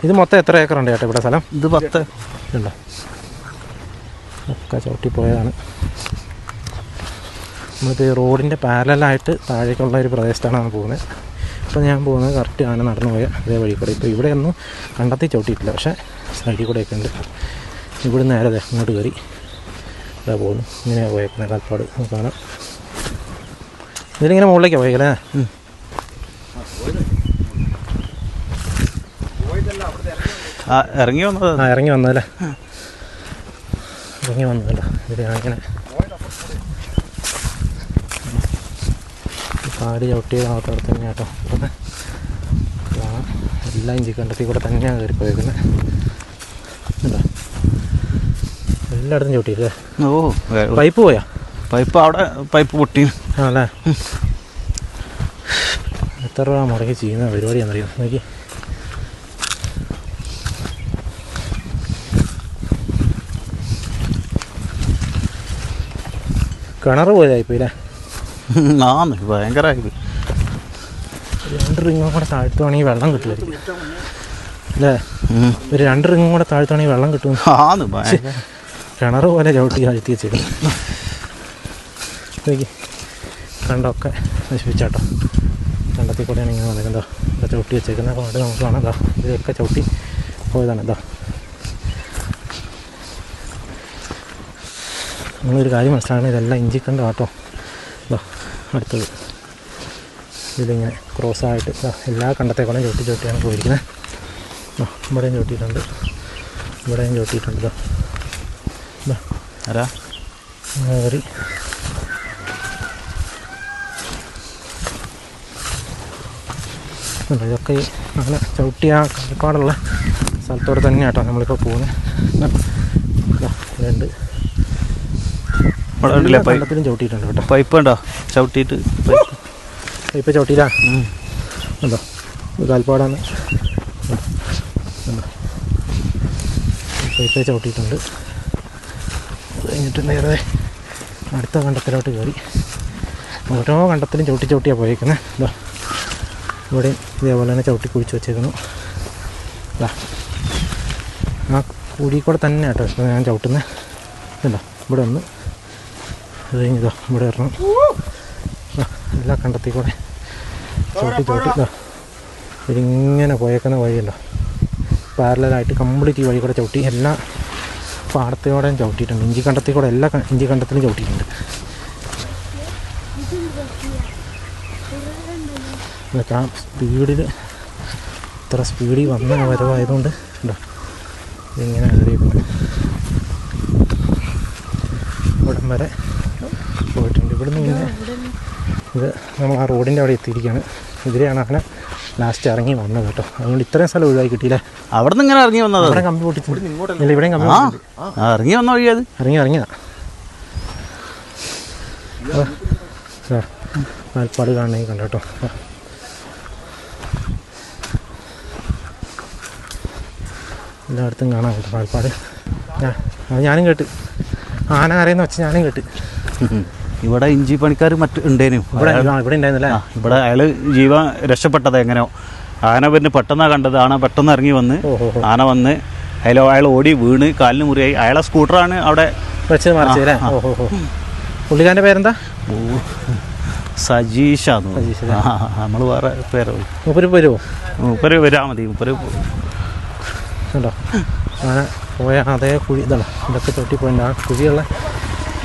ഇത് മൊത്തം എത്ര ഏക്കറുണ്ട് ചേട്ടാ ഇവിടെ സ്ഥലം? ഇത് 10 ഉണ്ടോ? ഒക്കെ ചവിട്ടിപ്പോയതാണ്. നമ്മളിപ്പോൾ ഈ റോഡിൻ്റെ പാരലായിട്ട് താഴേക്കുള്ള ഒരു പ്രദേശത്താണ് നമ്മൾ പോകുന്നത്. ഇപ്പോൾ ഞാൻ പോകുന്നത് കറക്റ്റ് ആന നടന്നു പോയ അതേ വഴി കൂടെ. ഇപ്പോൾ ഇവിടെ ഒന്നും കണ്ടെത്തി ചവിട്ടിയിട്ടില്ല, പക്ഷേ സൈഡിൽ കൂടെയൊക്കെ ഉണ്ട്. ഇവിടെ നേരെ അങ്ങോട്ട് കയറി ഇതാ പോകുന്നു. ഇങ്ങനെയാണ് പോയേക്കുന്നത് കാൽപ്പാട് നമുക്ക് കാണാം. ഇതിലിങ്ങനെ മുകളിലേക്കാണ് പോയേക്കല്ലേ? ഇറങ്ങി വന്നത് ഇറങ്ങി വന്നതല്ലേ, ഇറങ്ങി വന്നതല്ലോ. ഇതിലിങ്ങനെ കാട് ചവിട്ടിയ ഭാഗത്തോടെ തന്നെ കേട്ടോ. എല്ലാം ഇഞ്ചി കണ്ടത്തിൽ കൂടെ തന്നെയാണ് കയറി പോയേക്കുന്നത്. എല്ലായിടത്തും ചവിട്ടിയില്ലേ? പൈപ്പ് പോയാ? പൈപ്പ് അവിടെ പൈപ്പ് പൊട്ടി ആണല്ലേ? എത്ര രൂപ മുടക്കി ചെയ്യുന്ന പരിപാടിയാണെന്നറിയാം. നോക്കി കിണർ പോയതായിപ്പോ ഇല്ലേ? ഭയങ്കരമായി. 2 റിങ്ങും കൂടെ താഴ്ത്തുവാണെങ്കിൽ വെള്ളം കിട്ടുമായിരിക്കും അല്ലേ? ഒരു 2 റിങ്ങും കൂടെ താഴ്ത്തുവാണെങ്കിൽ വെള്ളം കിട്ടും. കിണർ പോലെ ചവിട്ടി താഴ്ത്തി വെച്ചേക്കും. നോക്കി കണ്ടൊക്കെ നശിപ്പിച്ചാട്ടോ. കണ്ടത്തിൽ കൂടെയാണ് ഇങ്ങനെ വന്നിട്ടുണ്ടോ ഇവിടെ ചവിട്ടി വെച്ചേക്കുന്ന പാട് നമുക്ക് കാണാം. എന്താ ഇതൊക്കെ ചവിട്ടി പോയതാണ്. എന്താ നിങ്ങളൊരു കാര്യം മനസ്സിലാണ്, ഇതെല്ലാം ഇഞ്ചിക്കണ്ട കേട്ടോ. ഇതാ അടുത്തത് ഇതിലിങ്ങനെ ക്രോസായിട്ട് എല്ലാ കണ്ടത്തേക്കോളം ചവിട്ടിയാണ് പോയിരിക്കുന്നത്. ഇവിടെയും ചവിട്ടിയിട്ടുണ്ട്, ഇവിടെയും ചവിട്ടിയിട്ടുണ്ട്. ഇതാ കയറി ഇതൊക്കെ അങ്ങനെ ചവിട്ടിയ കാൽപ്പാടുള്ള സ്ഥലത്തോടെ തന്നെ കേട്ടോ നമ്മളിപ്പോൾ പോകുന്നത്. ഇതുണ്ട്, വെള്ളത്തിലും ചവിട്ടിയിട്ടുണ്ട് കേട്ടോ. പൈപ്പ് ഉണ്ടോ ചവിട്ടിയിട്ട്? പൈപ്പ് ചവിട്ടിയില്ല ഉണ്ടോ? ഇത് കാൽപ്പാടാണ്. പൈപ്പ് ചവിട്ടിയിട്ടുണ്ട്. അത് കഴിഞ്ഞിട്ട് നേരെ അടുത്ത കണ്ടത്തിലോട്ട് കയറി. ഓരോ കണ്ടത്തിലും ചവിട്ടിയാണ് പോയേക്കുന്നത്. ഇതാ ഇവിടെയും ഇതേപോലെ തന്നെ ചവിട്ടി കുഴിച്ച് വെച്ചേക്കുന്നു. ഇതാ ആ കുഴി കൂടെ തന്നെ കേട്ടോ ഇപ്പോൾ ഞാൻ ചവിട്ടുന്നത്. ഇതാ ഇവിടെ ഒന്ന്, അത് കഴിഞ്ഞിതാ ഇവിടെ ഇറങ്ങും. എല്ലാ കണ്ടത്തിൽ കൂടെ ചവിട്ടി ഇതാ ഇതിങ്ങനെ പോയേക്കുന്ന വഴിയുണ്ടോ, പാരലായിട്ട് കംപ്ലീറ്റ് ഈ വഴി കൂടെ ചവിട്ടി എല്ലാ പാടത്തോടെയും ചവിട്ടിയിട്ടുണ്ട്. ഇഞ്ചി കണ്ടത്തിൽ കൂടെ എല്ലാ ഇഞ്ചി കണ്ടത്തിലും ചവിട്ടിയിട്ടുണ്ട്. ഇതൊക്കെ ആ സ്പീഡിൽ ഇത്ര സ്പീഡിൽ വന്ന വരവായതുകൊണ്ട് ഉണ്ടോ ഇതിങ്ങനെ കയറിയിരിക്കുന്നത്. ഇവിടം വരെ പോയിട്ടുണ്ട്. ഇവിടുന്ന് പിന്നെ ഇത് നമ്മൾ ആ റോഡിൻ്റെ അവിടെ എത്തിയിരിക്കുകയാണ്. ഇതിലെയാണ് അങ്ങനെ ലാസ്റ്റ് ഇറങ്ങി വന്നത് കേട്ടോ. അതുകൊണ്ട് ഇത്രയും സ്ഥലം ഒഴിവായി കിട്ടിയില്ലേ? അവിടെ നിന്ന് ഇങ്ങനെ ഇറങ്ങി വന്നത്. ഇവിടെ കമ്പി പൊട്ടിച്ചില്ല, ഇവിടെയും കമ്പി ഇറങ്ങി വന്ന വഴി അത് ഇറങ്ങിയതാ. കാൽപ്പാട് കാണണമെങ്കിൽ കണ്ടോ കേട്ടോ. എല്ലായിടത്തും കാണാൻ കേട്ടോ കാൽപ്പാട്. അത് ഞാനും കേട്ട്, ആന കരയെന്ന് വെച്ച് ഞാനും കേട്ട്. ഇവിടെ ഇഞ്ചി പണിക്കാർ ഉണ്ടേനും ഇവിടെ ഉണ്ടായിരുന്നല്ലേ? ഇവിടെ അയാൾ ജീവൻ രക്ഷപ്പെട്ടത് എങ്ങനെയോ. ആന പിന്നെ പെട്ടെന്നാണ് കണ്ടത്. ആന പെട്ടെന്ന് ഇറങ്ങി വന്ന് ആന വന്ന് അയാൾ ഓടി വീണ് കാലിന് മുറിയായി. അയാളെ സ്കൂട്ടറാണ് അവിടെ വെച്ച് മറിച്ചല്ലേ? ഓഹോ. പുള്ളിക്കാരൻ്റെ പേരെന്താ? സജീഷാന്ന്. നമ്മൾ വേറെ പേര്. മൂപ്പര് വരുമോ? മൂപ്പര് വരാൽ മതി. മൂപ്പര് ഉണ്ടോ ആന പോയ അതേ കുഴി ഇതാണ്. ഇതൊക്കെ ചവിട്ടിപ്പോയിട്ടുണ്ട്. ആ കുഴിയുള്ള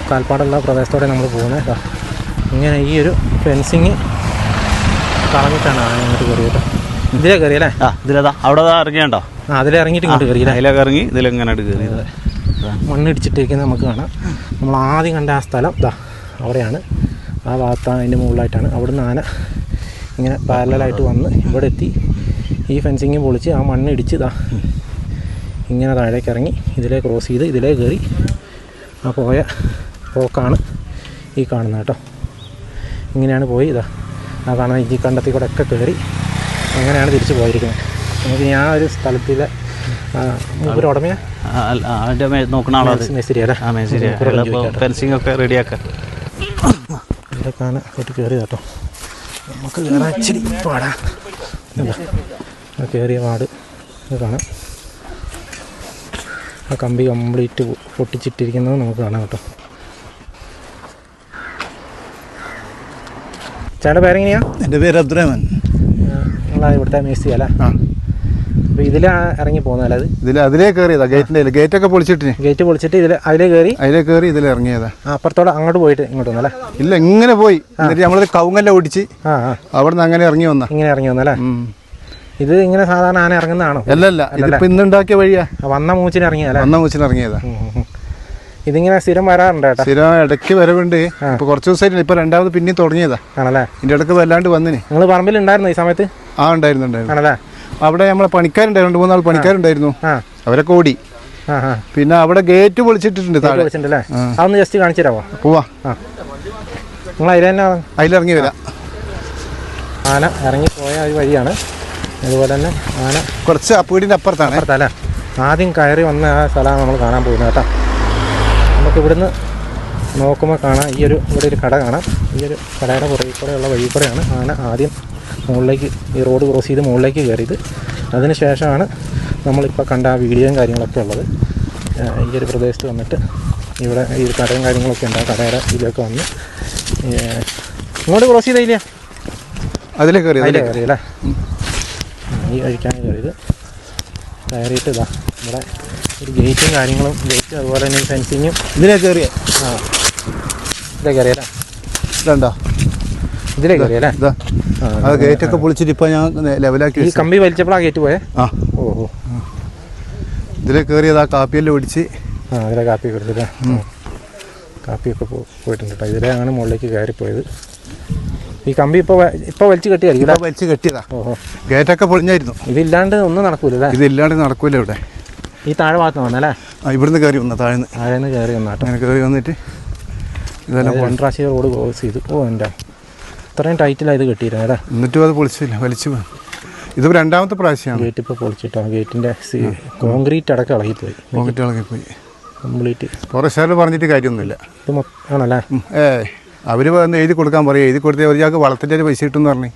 കാൽപ്പാടുള്ള പ്രദേശത്തോടെ നമ്മൾ പോകുന്നത്. ഇങ്ങനെ ഈ ഒരു ഫെൻസിങ് കളഞ്ഞിട്ടാണ് ആന ഇങ്ങോട്ട് കയറിയത്. ഇതിലേ കയറിയല്ലേ? ഇതിലേതാ അവിടെ ഇറങ്ങിയാണ്ടോ? അതിലേ ഇറങ്ങിയിട്ട് ഇങ്ങോട്ട് കയറിയില്ല. അതിലേക്ക് ഇറങ്ങി ഇതിലെങ്ങനെ കയറിയത്. മണ്ണിടിച്ചിട്ടേക്ക് നമുക്ക് കാണാം. നമ്മൾ ആദ്യം കണ്ട ആ സ്ഥലം ഇതാ അവിടെയാണ്. ആ ഭാഗത്താണ്, അതിൻ്റെ മുകളിലായിട്ടാണ്. അവിടുന്ന് ആന ഇങ്ങനെ പാരലായിട്ട് വന്ന് ഇവിടെ എത്തി. ഈ ഫെൻസിങ് പൊളിച്ച് ആ മണ്ണിടിച്ച് ഇതാ ഇങ്ങനെ താഴേക്ക് ഇറങ്ങി ഇതിലേ ക്രോസ് ചെയ്ത് ഇതിലേ കയറി ആ പോയ പോക്കാണ് ഈ കാണുന്നത് കേട്ടോ. ഇങ്ങനെയാണ് പോയി ഇതാ ആ കാണുന്ന ഇഞ്ചി കണ്ടത്തിൽ കൂടെ ഒക്കെ കയറി അങ്ങനെയാണ് തിരിച്ച് പോയിരിക്കുന്നത്. നമുക്ക് ഞാൻ ഒരു സ്ഥലത്തിലെ ഒരു ഉടമയാ നോക്കണ മേസ്തിരിയല്ലേ? ഫെൻസിങ് ഒക്കെ റെഡിയാക്കാം. ഇതിലേക്കാണ് കേട്ട് കയറി കേട്ടോ. നമുക്ക് കയറാൻ ഇച്ചിരി പാടാ. കയറിയ പാട് കാണാം. ആ കമ്പി കംപ്ലീറ്റ് പൊട്ടിച്ചിട്ടിരിക്കുന്നത് നമുക്ക് കാണാം കേട്ടോ. ചേട്ടൻ്റെ പേരെങ്ങനെയാ? എൻ്റെ പേര് അബ്ദുറഹ്മാൻ. ഇവിടുത്തെ മേസ്തി അല്ലേ? ആ. അപ്പോൾ ഇതിലാ ഇറങ്ങി പോകുന്നതല്ലേ? അത് അതിലേ കയറിയതാ, ഗേറ്റിൻ്റെ ഗേറ്റൊക്കെ പൊളിച്ചിട്ട്. ഗേറ്റ് പൊളിച്ചിട്ട് അതിലേ കയറി ഇതിലിറങ്ങിയതാ. അപ്പുറത്തോടെ അങ്ങോട്ട് പോയിട്ട് ഇങ്ങോട്ട് വന്നല്ലേ? ഇല്ല, ഇങ്ങനെ പോയി. എന്നിട്ട് നമ്മളൊരു കവുങ്ങെല്ലാം ഓടിച്ച് അവിടെ നിന്ന് അങ്ങനെ ഇറങ്ങി വന്ന. ഇങ്ങനെ ഇറങ്ങി വന്നല്ലേ? ഇത് ഇങ്ങനെ സാധാരണ ആന ഇറങ്ങുന്നതാണോ? അല്ലല്ല, ഇതിപ്പോ ഇന്നുണ്ടാക്കിയ വഴിയാ. വന്ന മൂച്ചിന് ഇറങ്ങിയല്ലേ? വന്ന മൂച്ചിന് ഇറങ്ങിയതാ. ഇതിങ്ങനെ സ്ഥിരം വരാറുണ്ട് കേട്ടോ? സ്ഥിരം ഇടയ്ക്ക് വരവുണ്ട്. ഇപ്പൊ കുറച്ച് ദിവസമായിട്ട് ഇപ്പൊ രണ്ടാമത് പിന്നെയും തുടങ്ങിയതാ. ആണല്ലേ? ഇതിന്റെ ഇടയ്ക്ക് വല്ലാണ്ട് വന്നിന്. നിങ്ങൾ പറമ്പിൽ ഉണ്ടായിരുന്നു ഈ സമയത്ത്? ഉണ്ടായിരുന്നു. ആണല്ലേ? അവിടെ നമ്മളെ പണിക്കാരുണ്ടായിരുന്നു, 2-3 ആൾ പണിക്കാരുണ്ടായിരുന്നു. അവരൊക്കെ ഓടി. പിന്നെ അവിടെ ഗേറ്റ് പൊളിച്ചിട്ടുണ്ട് താഴെ. അതൊന്ന് ജസ്റ്റ് കാണിച്ചു തരാമോ? പോവാ, നിങ്ങൾ അതിൽ തന്നെ അതിലിറങ്ങി വരാം. ആന ഇറങ്ങിപ്പോയ ഒരു വഴിയാണ്. അതുപോലെ തന്നെ ആന കുറച്ച് വീടിൻ്റെ അപ്പുറത്തല്ലേ? ആദ്യം കയറി വന്ന ആ സ്ഥലമാണ് നമ്മൾ കാണാൻ പോകുന്നത് കേട്ടോ. നമുക്ക് ഇവിടുന്ന് നോക്കുമ്പോൾ കാണാം, ഇവിടെ ഒരു കട കാണാം. ഈ ഒരു കടയുടെ പുറകിൽ കൂടെയുള്ള വഴി കൂടെയാണ് ആന ആദ്യം മുകളിലേക്ക്, ഈ റോഡ് ക്രോസ് ചെയ്ത് മുകളിലേക്ക് കയറിയത്. അതിന് ശേഷമാണ് നമ്മളിപ്പോൾ കണ്ട ആ വീഡിയോയും കാര്യങ്ങളൊക്കെ ഉള്ളത്. ഈ ഒരു പ്രദേശത്ത് വന്നിട്ട് ഇവിടെ ഈ കടയും കാര്യങ്ങളൊക്കെ ഉണ്ട്. ആ കടയുടെ ഇതിലൊക്കെ വന്ന് ഇങ്ങോട്ട് ക്രോസ് ചെയ്തില്ല, അതിലേ കയറിയല്ലേ? ഈ വഴിക്കാണ് കയറിയത്. കയറിയിട്ട് ഇതാ ഇവിടെ ഒരു ഗേറ്റും കാര്യങ്ങളും, ഗേറ്റ് അതുപോലെ തന്നെ ഫെൻസിങ്ങും. ഇതിലേ കയറിയേ? ഇതിലേ കയറിയല്ലേ? ഇതുണ്ടോ? ഇതിലേ കയറിയല്ലേ? അത് ഗേറ്റൊക്കെ പൊളിച്ചിട്ട് ഇപ്പൊ ഞാൻ ലെവലാക്കി. ഈ കമ്പി വലിച്ചപ്പോഴാണ് ഗേറ്റ് പോയേ? ഓഹോ, ഇതിലേ കയറിയത്. ആ കാപ്പിയെല്ലാം ഓടിച്ച്. അതിലെ കാപ്പി കൊടുത്തിട്ട് കാപ്പിയൊക്കെ പോയിട്ടുണ്ട് കേട്ടോ. ഇതിലാണ് മുകളിലേക്ക് കയറിപ്പോയത്. ഈ കമ്പി ഇപ്പോൾ വലിച്ചു കെട്ടിയായിരിക്കും? വലിച്ചു കെട്ടിയതാ. ഓഹോ, ഗേറ്റൊക്കെ പൊളിഞ്ഞായിരുന്നു. ഇതില്ലാണ്ട് ഒന്നും നടക്കൂലല്ലേ? ഇതില്ലാണ്ട് നടക്കൂല ഇവിടെ. ഈ താഴെ ഭാഗത്ത് വന്നല്ലേ? ഇവിടുന്ന് കയറി വന്ന, താഴേന്ന് കയറി വന്നാട്ടോ. അങ്ങനെ കയറി വന്നിട്ട് ഇതെല്ലാം 2 പ്രാവശ്യം റോഡ് ക്രോസ് ചെയ്തു. എൻ്റെ ഇത്രയും ടൈറ്റിലാണ് ഇത് കെട്ടിയിരുന്നത് അല്ലേ? എന്നിട്ടും അത് പൊളിച്ചില്ല, വലിച്ചു. ഇത് രണ്ടാമത്തെ പ്രാവശ്യമാണ്. ഗേറ്റ് ഇപ്പോൾ പൊളിച്ചിട്ടോ. ഗേറ്റിൻ്റെ കോൺക്രീറ്റ് അടക്കം ഇളകിപ്പോയി. കംപ്ലീറ്റ്. ഫോറസ്റ്റുകാർ പറഞ്ഞിട്ട് കാര്യമൊന്നുമില്ല. ഇത് ആണല്ലേ? അവർ വന്ന് എഴുതി കൊടുക്കാൻ പറയും. എഴുതി കൊടുത്ത് ഒരു ചാക്ക് വളത്തിൻ്റെ പൈസ കിട്ടുമെന്ന് പറഞ്ഞു.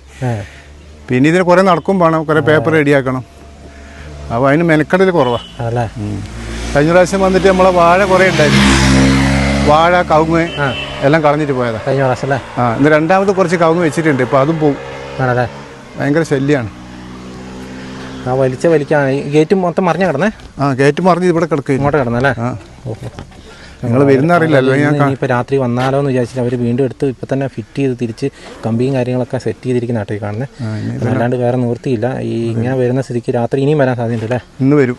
പിന്നെ ഇതിന് കുറേ നടക്കും വേണം, കുറേ പേപ്പർ റെഡിയാക്കണം. അപ്പോൾ അതിന് മെനക്കെടൽ കുറവാണ് അല്ലേ? കഴിഞ്ഞ പ്രാവശ്യം വന്നിട്ട് നമ്മളെ വാഴ കുറേ ഉണ്ടായിരുന്നു. വാഴ, കവുങ്ങ് എല്ലാം കളഞ്ഞിട്ട് പോയതാ കഴിഞ്ഞ പ്രാവശ്യം അല്ലേ? ഇന്ന് രണ്ടാമത് കുറച്ച് കവുങ്ങ് വെച്ചിട്ടുണ്ട്. ഇപ്പോൾ അതും പോവും. ആണല്ലേ? ഭയങ്കര ശല്യമാണ്. വലിക്കാൻ ഗേറ്റ് മൊത്തം മറിഞ്ഞ കിടന്നേ? ഗേറ്റ് മറിഞ്ഞ് ഇവിടെ കിടക്കും. ഇങ്ങോട്ട് കിടന്നല്ലേ? നിങ്ങൾ വരുന്ന അറിയില്ലല്ലോ. ഇപ്പോൾ രാത്രി വന്നാലോ എന്ന് വിചാരിച്ചിട്ട് അവർ വീണ്ടും എടുത്ത് ഇപ്പം തന്നെ ഫിറ്റ് ചെയ്ത് തിരിച്ച് കമ്പിയും കാര്യങ്ങളൊക്കെ സെറ്റ് ചെയ്തിരിക്കുന്ന നാട്ടിൽ കാണുന്നത്. അല്ലാണ്ട് വേറെ നിവൃത്തിയില്ല. ഈ ഇങ്ങനെ വരുന്ന സ്ഥിതിക്ക് രാത്രി ഇനിയും വരാൻ സാധ്യതയുണ്ടല്ലേ? ഇന്ന് വരും,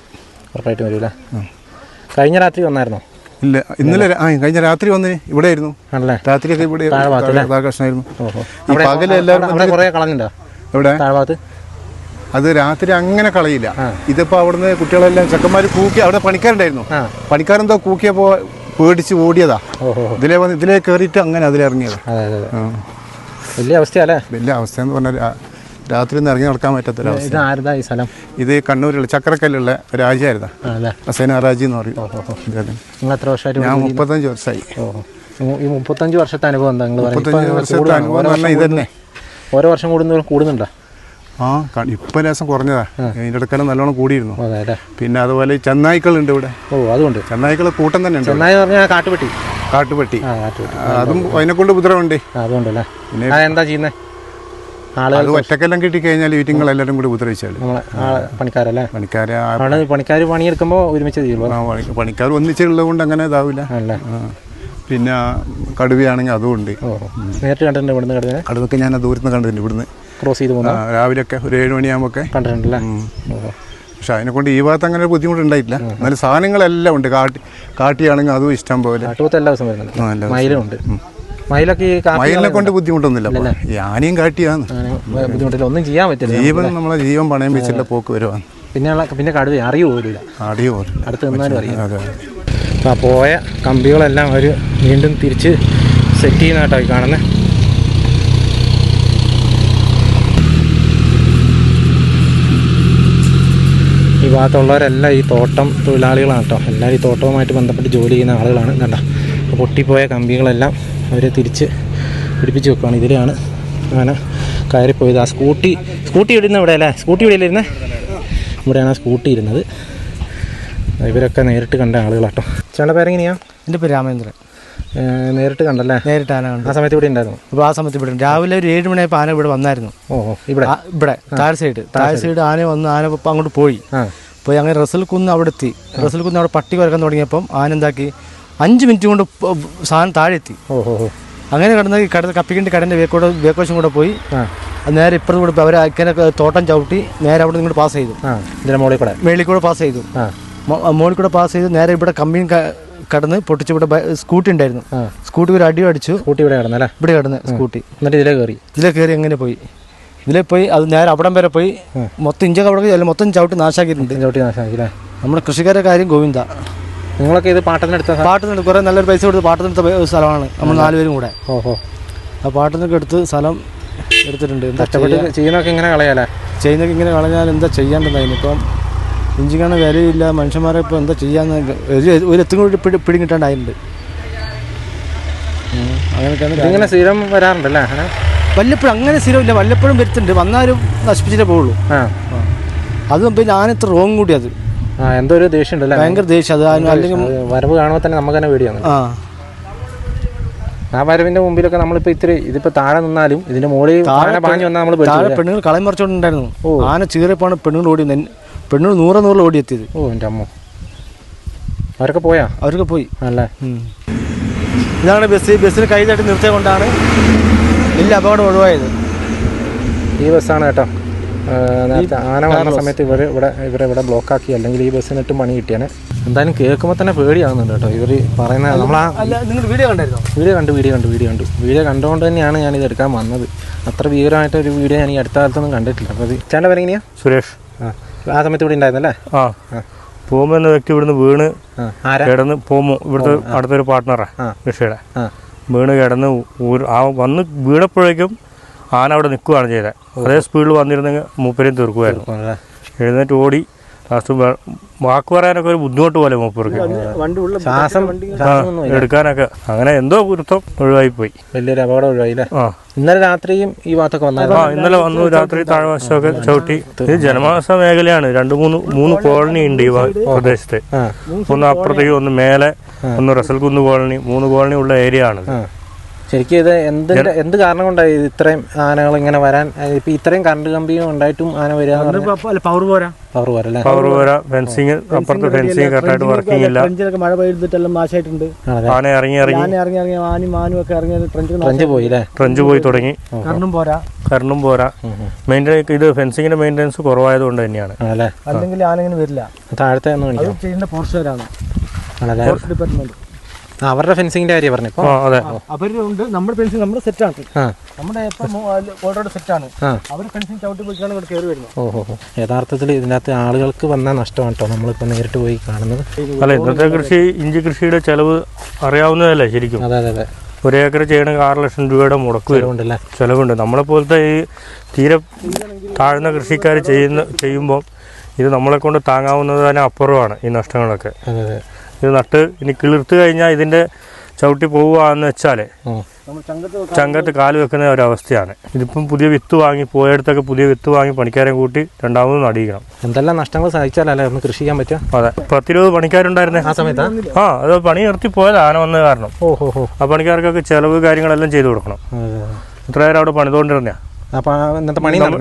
ഉറപ്പായിട്ടും വരൂല്ലേ? കഴിഞ്ഞ രാത്രി വന്നായിരുന്നോ? ഇല്ല, ഇന്നലെ കഴിഞ്ഞ രാത്രി വന്ന് ഇവിടെ ആയിരുന്നു. ആണല്ലേ? രാത്രിയൊക്കെ ഇവിടെ പ്രശ്നമായിരുന്നു. കുറേ കളഞ്ഞിട്ടുണ്ടോ ഇവിടെ താഴ്ഭാഗത്ത്? അത് രാത്രി അങ്ങനെ കളയില്ല. ഇതിപ്പോൾ അവിടുന്ന് കുട്ടികളെല്ലാം ചെക്കന്മാർ കൂക്കി, അവിടെ പണിക്കാരുണ്ടായിരുന്നു. പണിക്കാരെന്തോ കൂക്കിയപ്പോൾ പേടിച്ച് ഓടിയതാ. ഇതിലേ കയറിയിട്ട് അങ്ങനെ അതിലിറങ്ങിയതാ. വലിയ അവസ്ഥയല്ലേ? വലിയ അവസ്ഥ എന്ന് പറഞ്ഞാൽ രാത്രി ഒന്നും ഇറങ്ങി നടക്കാൻ പറ്റാത്തൊരവസ്ഥ. ഈ സ്ഥലം ഇത് കണ്ണൂരിലുള്ള ചക്കരക്കല്ലുള്ള രാജ്യമായിരുന്നു. ഹസൈൻ റാജി എന്ന് പറയും. നിങ്ങൾ എത്ര വർഷമായിട്ട്? ഞാൻ 35 വർഷമായി. ഈ 35 വർഷത്തെ അനുഭവം എന്താ? 35 വർഷത്തെ അനുഭവം എന്ന് പറഞ്ഞാൽ ഇതന്നെ. ഓരോ വർഷം കൂടുന്നുണ്ടോ? ഇപ്പം ലേശം കുറഞ്ഞതാ. ഇതിൻ്റെ ഇടക്കാലം നല്ലോണം കൂടിയിരുന്നു. പിന്നെ അതുപോലെ ചെന്നായ്ക്കളുണ്ട് ഇവിടെ. അതുകൊണ്ട് ചെന്നായ്ക്കൾ കൂട്ടം തന്നെ ഉണ്ട്. ചെന്നായി പറഞ്ഞാൽ കാട്ടുപെട്ടി. അതും അതിനെ കൊണ്ട് ഉപദ്രവമുണ്ട്. അതുകൊണ്ടല്ലേ? പിന്നെ എന്താ ചെയ്യുന്നത്? അത് ഒറ്റക്കെല്ലാം കിട്ടിക്കഴിഞ്ഞാൽ വീട്ടിങ്ങളെല്ലാവരും കൂടി ഉപദ്രവിച്ചാൽ പണിക്കാരല്ലേ? പണിക്കാർ പണിയെടുക്കുമ്പോൾ ഒരുമിച്ച് ചെയ്യുള്ളൂ. പണിക്കാർ ഒന്നിച്ചുള്ളത് കൊണ്ട് അങ്ങനെ ഇതാവില്ല. പിന്നെ കടുവയാണെങ്കിൽ അതുകൊണ്ട് നേരിട്ട് കണ്ടിട്ടുണ്ട്. ഇവിടുന്ന് കടുവൊക്കെ ഞാൻ ദൂരത്ത് നിന്ന് കണ്ടിട്ടുണ്ട്. ഇവിടുന്ന് ക്രോസ് ചെയ്ത് പോകുന്ന രാവിലെയൊക്കെ ഒരു 7 മണിയാകുമ്പോൾ കണ്ടിട്ടുണ്ടല്ലേ? പക്ഷെ അതിനെക്കൊണ്ട് ഈ ഭാഗത്ത് അങ്ങനെ ബുദ്ധിമുട്ടുണ്ടായിട്ടില്ല. എന്നാലും സാധനങ്ങളെല്ലാം ഉണ്ട്. കാട്ടിയാണെങ്കിൽ അതും ഇഷ്ടം പോലെ. എല്ലാ ദിവസം വരുന്നുണ്ട്. മയിലുണ്ട്. മയിലിനെ കൊണ്ട് ബുദ്ധിമുട്ടൊന്നുമില്ല. ആനയും കാട്ടിയാണ് ബുദ്ധിമുട്ടില്ല. ഒന്നും ചെയ്യാൻ പറ്റില്ല. നമ്മളെ ജീവൻ പണയം വെച്ചിട്ടുള്ള പോക്ക് വരുവാണ്. പിന്നെ കടുവ അറിയോ പോലില്ല. അടുത്ത് നിന്നാലും അറിയാം. പോയ കമ്പികളെല്ലാം അവർ വീണ്ടും തിരിച്ച് സെറ്റ് ചെയ്യുന്നതായിട്ടാണ് കാണുന്നത്. ഈ ഭാഗത്തുള്ളവരെല്ലാം ഈ തോട്ടം തൊഴിലാളികളാണ് കേട്ടോ. എല്ലാവരും ഈ തോട്ടവുമായിട്ട് ബന്ധപ്പെട്ട് ജോലി ചെയ്യുന്ന ആളുകളാണ്. കണ്ട പൊട്ടിപ്പോയ കമ്പികളെല്ലാം അവർ തിരിച്ച് പിടിപ്പിച്ച് വെക്കുകയാണ്. ഇതിലാണ് അങ്ങനെ കയറിപ്പോയത്. ആ സ്കൂട്ടി ഇടുന്ന ഇവിടെ അല്ലേ? സ്കൂട്ടി ഇവിടെ ഇരുന്നത്? ഇവിടെയാണ് ആ സ്കൂട്ടി ഇരുന്നത്. ഇവരൊക്കെ നേരിട്ട് കണ്ട ആളുകളാട്ടോ. ചേട്ടൻ്റെ പേരെങ്ങനെയാണ്? എൻ്റെ പേര് രാമേന്ദ്രൻ. നേരിട്ട് കണ്ടല്ലേ? നേരിട്ട് ആന കണ്ടു. ആ സമയത്ത് ഇവിടെ ഉണ്ടായിരുന്നു? അപ്പോൾ ആ സമയത്ത് ഇവിടെ രാവിലെ ഒരു 7 മണിയായപ്പോൾ ആന ഇവിടെ വന്നായിരുന്നു. ഇവിടെ താഴെ സൈഡ് ആന വന്ന് ആന അങ്ങോട്ട് പോയി അങ്ങനെ റസൽകുന്ന് അവിടെ എത്തി. റസൽകുന്ന് അവിടെ പട്ടി കുരക്കാൻ തുടങ്ങിയപ്പം ആന എന്താക്കി 5 മിനിറ്റ് കൊണ്ട് സാധനം താഴെ എത്തി. അങ്ങനെ കിടന്ന് കപ്പിക്കിൻ്റെ കടൻ്റെ വേക്കോശം കൂടെ പോയി നേരെ ഇപ്പുറത്ത് കൂടെ അവർ അങ്ങനെ തോട്ടം ചവിട്ടി നേരെ അവിടെ നിന്ന് പാസ് ചെയ്തു. മേളിൽ കൂടെ പാസ് ചെയ്തു. മോളിൽ കൂടെ പാസ് ചെയ്ത് നേരെ ഇവിടെ കമ്പിയും കടന്ന് പൊട്ടിച്ച് ഇവിടെ സ്കൂട്ടി ഉണ്ടായിരുന്നു. സ്കൂട്ടി ഒരു അടി അടിച്ചു. ഇവിടെ കിടന്ന് സ്കൂട്ടി. എന്നിട്ട് ഇതിലേ കയറി അങ്ങനെ പോയി. ഇതിലെ പോയി അത് നേരെ അവിടം വരെ പോയി മൊത്തം ഇഞ്ചൊക്കെ അവിടെ മൊത്തം ചവിട്ടി നാശാക്കിയിട്ടുണ്ട്. നമ്മുടെ കൃഷിക്കാരുടെ കാര്യം ഗോവിന്ദ. നിങ്ങളൊക്കെ ഇത് പാട്ടത്തിനെടുത്ത് കുറേ നല്ലൊരു പൈസ കൊടുത്ത് പാട്ടത്തിനെടുത്ത സ്ഥലമാണ് നമ്മൾ 4 പേരും കൂടെ. ആ പാട്ടത്തിനൊക്കെ എടുത്ത് സ്ഥലം എടുത്തിട്ടുണ്ട്. ചെയ്യുന്നതൊക്കെ ഇങ്ങനെ കളഞ്ഞാൽ എന്താ ചെയ്യാണ്ടെന്നായിരുന്നു. ഇപ്പം ഇഞ്ചിക്കാണ് വിലയില്ല. മനുഷ്യന്മാരെ ഇപ്പോൾ എന്താ ചെയ്യാന്ന് ഒരു എത്തും കൂടി പിടികിട്ടാണ്ടായിട്ടുണ്ട്. അങ്ങനെയൊക്കെയാണ്. ഇങ്ങനെ സ്ഥിരം വരാറുണ്ടല്ലേ? വല്ലപ്പോഴും അങ്ങനെ സ്ഥിരമില്ല, വല്ലപ്പോഴും വരുത്തുന്നുണ്ട്. വന്നാലും നശിപ്പിച്ചിട്ടേ പോവുള്ളൂ. അതും പിന്നെ ആന ഇത്ര റോങ് കൂടി അത് എന്തോ ഒരു ദേഷ്യം ഉണ്ടല്ലേ? ഭയങ്കര ദേഷ്യം. അത് അല്ലെങ്കിൽ വരവ് കാണുമ്പോൾ തന്നെ നമുക്ക് തന്നെ പേടിയാണ്. ആ വരവിന്റെ മുമ്പിലൊക്കെ നമ്മളിപ്പോൾ ഇതിപ്പോൾ താഴെ നിന്നാലും ഇതിന്റെ മുകളിൽ പാഞ്ഞു വന്നാൽ നമ്മൾ താഴെ പെണ്ണുങ്ങൾ കളയും മറിച്ചോണ്ടുണ്ടായിരുന്നു. ആന ചീറിയപ്പോഴാണ് പെണ്ണുങ്ങൾ ഓടി. പെണ്ണുങ്ങൾ 100 ഓടിയെത്തിയത്. എൻ്റെ അമ്മ. അവരൊക്കെ പോയി അല്ലേ? ഇതാണ് ബസ്സിൽ കൈ തട്ടി നിർത്തിയത് കൊണ്ടാണ് വലിയ അപകടം ഒഴിവായത്. ഈ ബസ്സാണ് കേട്ടോ. നേരത്തെ ആന വന്ന സമയത്ത് ഇവരെ ബ്ലോക്കാക്കി, അല്ലെങ്കിൽ ഈ ബസ്സിനിട്ട് പണി കിട്ടിയാണ്. എന്തായാലും കേൾക്കുമ്പോൾ തന്നെ പേടിയാകുന്നുണ്ട് കേട്ടോ ഇവർ പറയുന്നത്. നിങ്ങൾ വീഡിയോ കണ്ടായിരുന്നോ? വീഡിയോ കണ്ടുകൊണ്ട് തന്നെയാണ് ഞാനിത് എടുക്കാൻ വന്നത്. അത്ര ഭീകരമായിട്ടൊരു വീഡിയോ ഞാൻ ഈ അടുത്ത കാലത്തൊന്നും കണ്ടിട്ടില്ല. അപ്പോൾ അത് ചേട്ടൻ്റെ പേര് എങ്ങനെയാ? സുരേഷ്. ആ സമയത്ത് ഇവിടെ ഉണ്ടായിരുന്നല്ലേ? പോകുമ്പോൾ എന്ന വ്യക്തി ഇവിടുന്ന് വീണ് കിടന്ന് പോകുമ്പോൾ ഇവിടുത്തെ അടുത്തൊരു പാർട്ട്ണറാണ് കൃഷിയുടെ. വീണ് കിടന്ന് വന്ന് വീണപ്പോഴേക്കും ആന അവിടെ നിൽക്കുകയാണ് ചെയ്തത്. അതേ സ്പീഡിൽ വന്നിരുന്നെങ്കിൽ മൂപ്പരെയും തീർക്കുമായിരുന്നു. എഴുന്നേറ്റ് ഓടി. ലാസ്റ്റ് വാക്ക് പറയാനൊക്കെ ഒരു ബുദ്ധിമുട്ട് പോലെ മൂപ്പർക്ക് എടുക്കാനൊക്കെ. അങ്ങനെ എന്തോ ഗുരുത്വം ഒഴിവായിപ്പോയി. വലിയൊരു അപകടം ഒഴിവായില്ലേ? ഇന്നലെ രാത്രിയും ഈ ഭാഗത്തൊക്കെ ഇന്നലെ വന്നു. രാത്രി താഴ്വശമൊക്കെ ചവിട്ടി. ഇത് ജനവാസ മേഖലയാണ്. 2-3 കോളനി ഉണ്ട് ഈ പ്രദേശത്ത്. ഒന്ന് അപ്പുറത്തേക്ക്, ഒന്ന് മേലെ, ഒന്ന് റസൽകുന്ന് കോളനി. 3 കോളനി ഉള്ള ഏരിയ ആണ്. ശരിക്കും ഇത് എന്ത് കാരണം കൊണ്ടായി ഇത്രയും ആനകൾ ഇങ്ങനെ വരാൻ? ഇപ്പൊ ഇത്രയും കറണ്ട് കമ്പിയും ഉണ്ടായിട്ടും ആന വരിക? പവർ പോരാ. ഫെൻസിങ്, അപ്പുറത്തെ ഫെൻസിങ് കറക്റ്റായിട്ട് വർക്കിംഗ് ഇല്ല. മഴ പെയ്തിട്ടെല്ലാം നാശമായിട്ടുണ്ട്. ആന ഇറങ്ങി മാനും ഒക്കെ ഇറങ്ങി ട്രഞ്ച് പോയി തുടങ്ങി. കറണ്ടും പോരാ. മെയിൻ്റെനൻസ്, ഇത് ഫെൻസിങ്ങിന്റെ മെയിൻ്റെനൻസ് കുറവായത് കൊണ്ട് തന്നെയാണ്. അല്ലെങ്കിൽ ആന ഇങ്ങനെ വരില്ല. താഴത്തെ ഫോറസ്റ്റുകാരാണ്, ഡിപ്പാർട്ട്മെന്റ്. അവരുടെ ഫെൻസിങ്ങിന്റെ കാര്യം പറഞ്ഞു. അവരുണ്ട്. നമ്മുടെ ഫെൻസിങ് നമ്മുടെ സെറ്റാണ്. നമ്മുടെ ഓൾറെഡി സെറ്റാണ്. അവർ ഫെൻസിങ് ചവിട്ടി പോയിക്കാണ് ഇവിടെ കയറി വരുന്നത്. യഥാർത്ഥത്തിൽ ഇതിനകത്ത് ആളുകൾക്ക് വന്ന നഷ്ടമാണ് കേട്ടോ നമ്മളിപ്പോൾ നേരിട്ട് പോയി കാണുന്നത്. അല്ല, ഇന്നത്തെ ഇഞ്ചി കൃഷിയുടെ ചെലവ് അറിയാവുന്നതല്ലേ ശരിക്കും. അതെ. 1 ഏക്കർ ചെയ്യണമെങ്കിൽ 6 ലക്ഷം രൂപയുടെ മുടക്ക് ചെലവുണ്ട്. നമ്മളെപ്പോലത്തെ ഈ തീരെ താഴ്ന്ന കൃഷിക്കാർ ചെയ്യുമ്പോൾ ഇത് നമ്മളെ കൊണ്ട് താങ്ങാവുന്നത് തന്നെ അപ്പുറമാണ് ഈ നഷ്ടങ്ങളൊക്കെ. ഇത് നട്ട് ഇനി കിളിർത്ത് കഴിഞ്ഞാൽ ഇതിൻ്റെ ചവിട്ടി പോവുകയെന്ന് വെച്ചാൽ ചങ്കത്ത് കാല് വെക്കുന്ന ഒരവസ്ഥയാണ്. ഇതിപ്പം പുതിയ വിത്ത് വാങ്ങി പോയടത്തൊക്കെ പുതിയ വിത്ത് വാങ്ങി പണിക്കാരെ കൂട്ടി രണ്ടാമത് നടിയിക്കണം. എന്തെല്ലാം നഷ്ടങ്ങൾ സഹിച്ചാലല്ലേ ഒന്ന് കൃഷി ചെയ്യാൻ പറ്റുക? അതെ, 10-20 പണിക്കാരുണ്ടായിരുന്നേ ആ സമയത്ത്. അത് പണി നിർത്തി പോയത് ആന വന്ന കാരണം. ആ പണിക്കാർക്കൊക്കെ ചെലവ് കാര്യങ്ങളെല്ലാം ചെയ്തു കൊടുക്കണം. എത്ര നേരം അവിടെ പണിതുകൊണ്ടിരുന്ന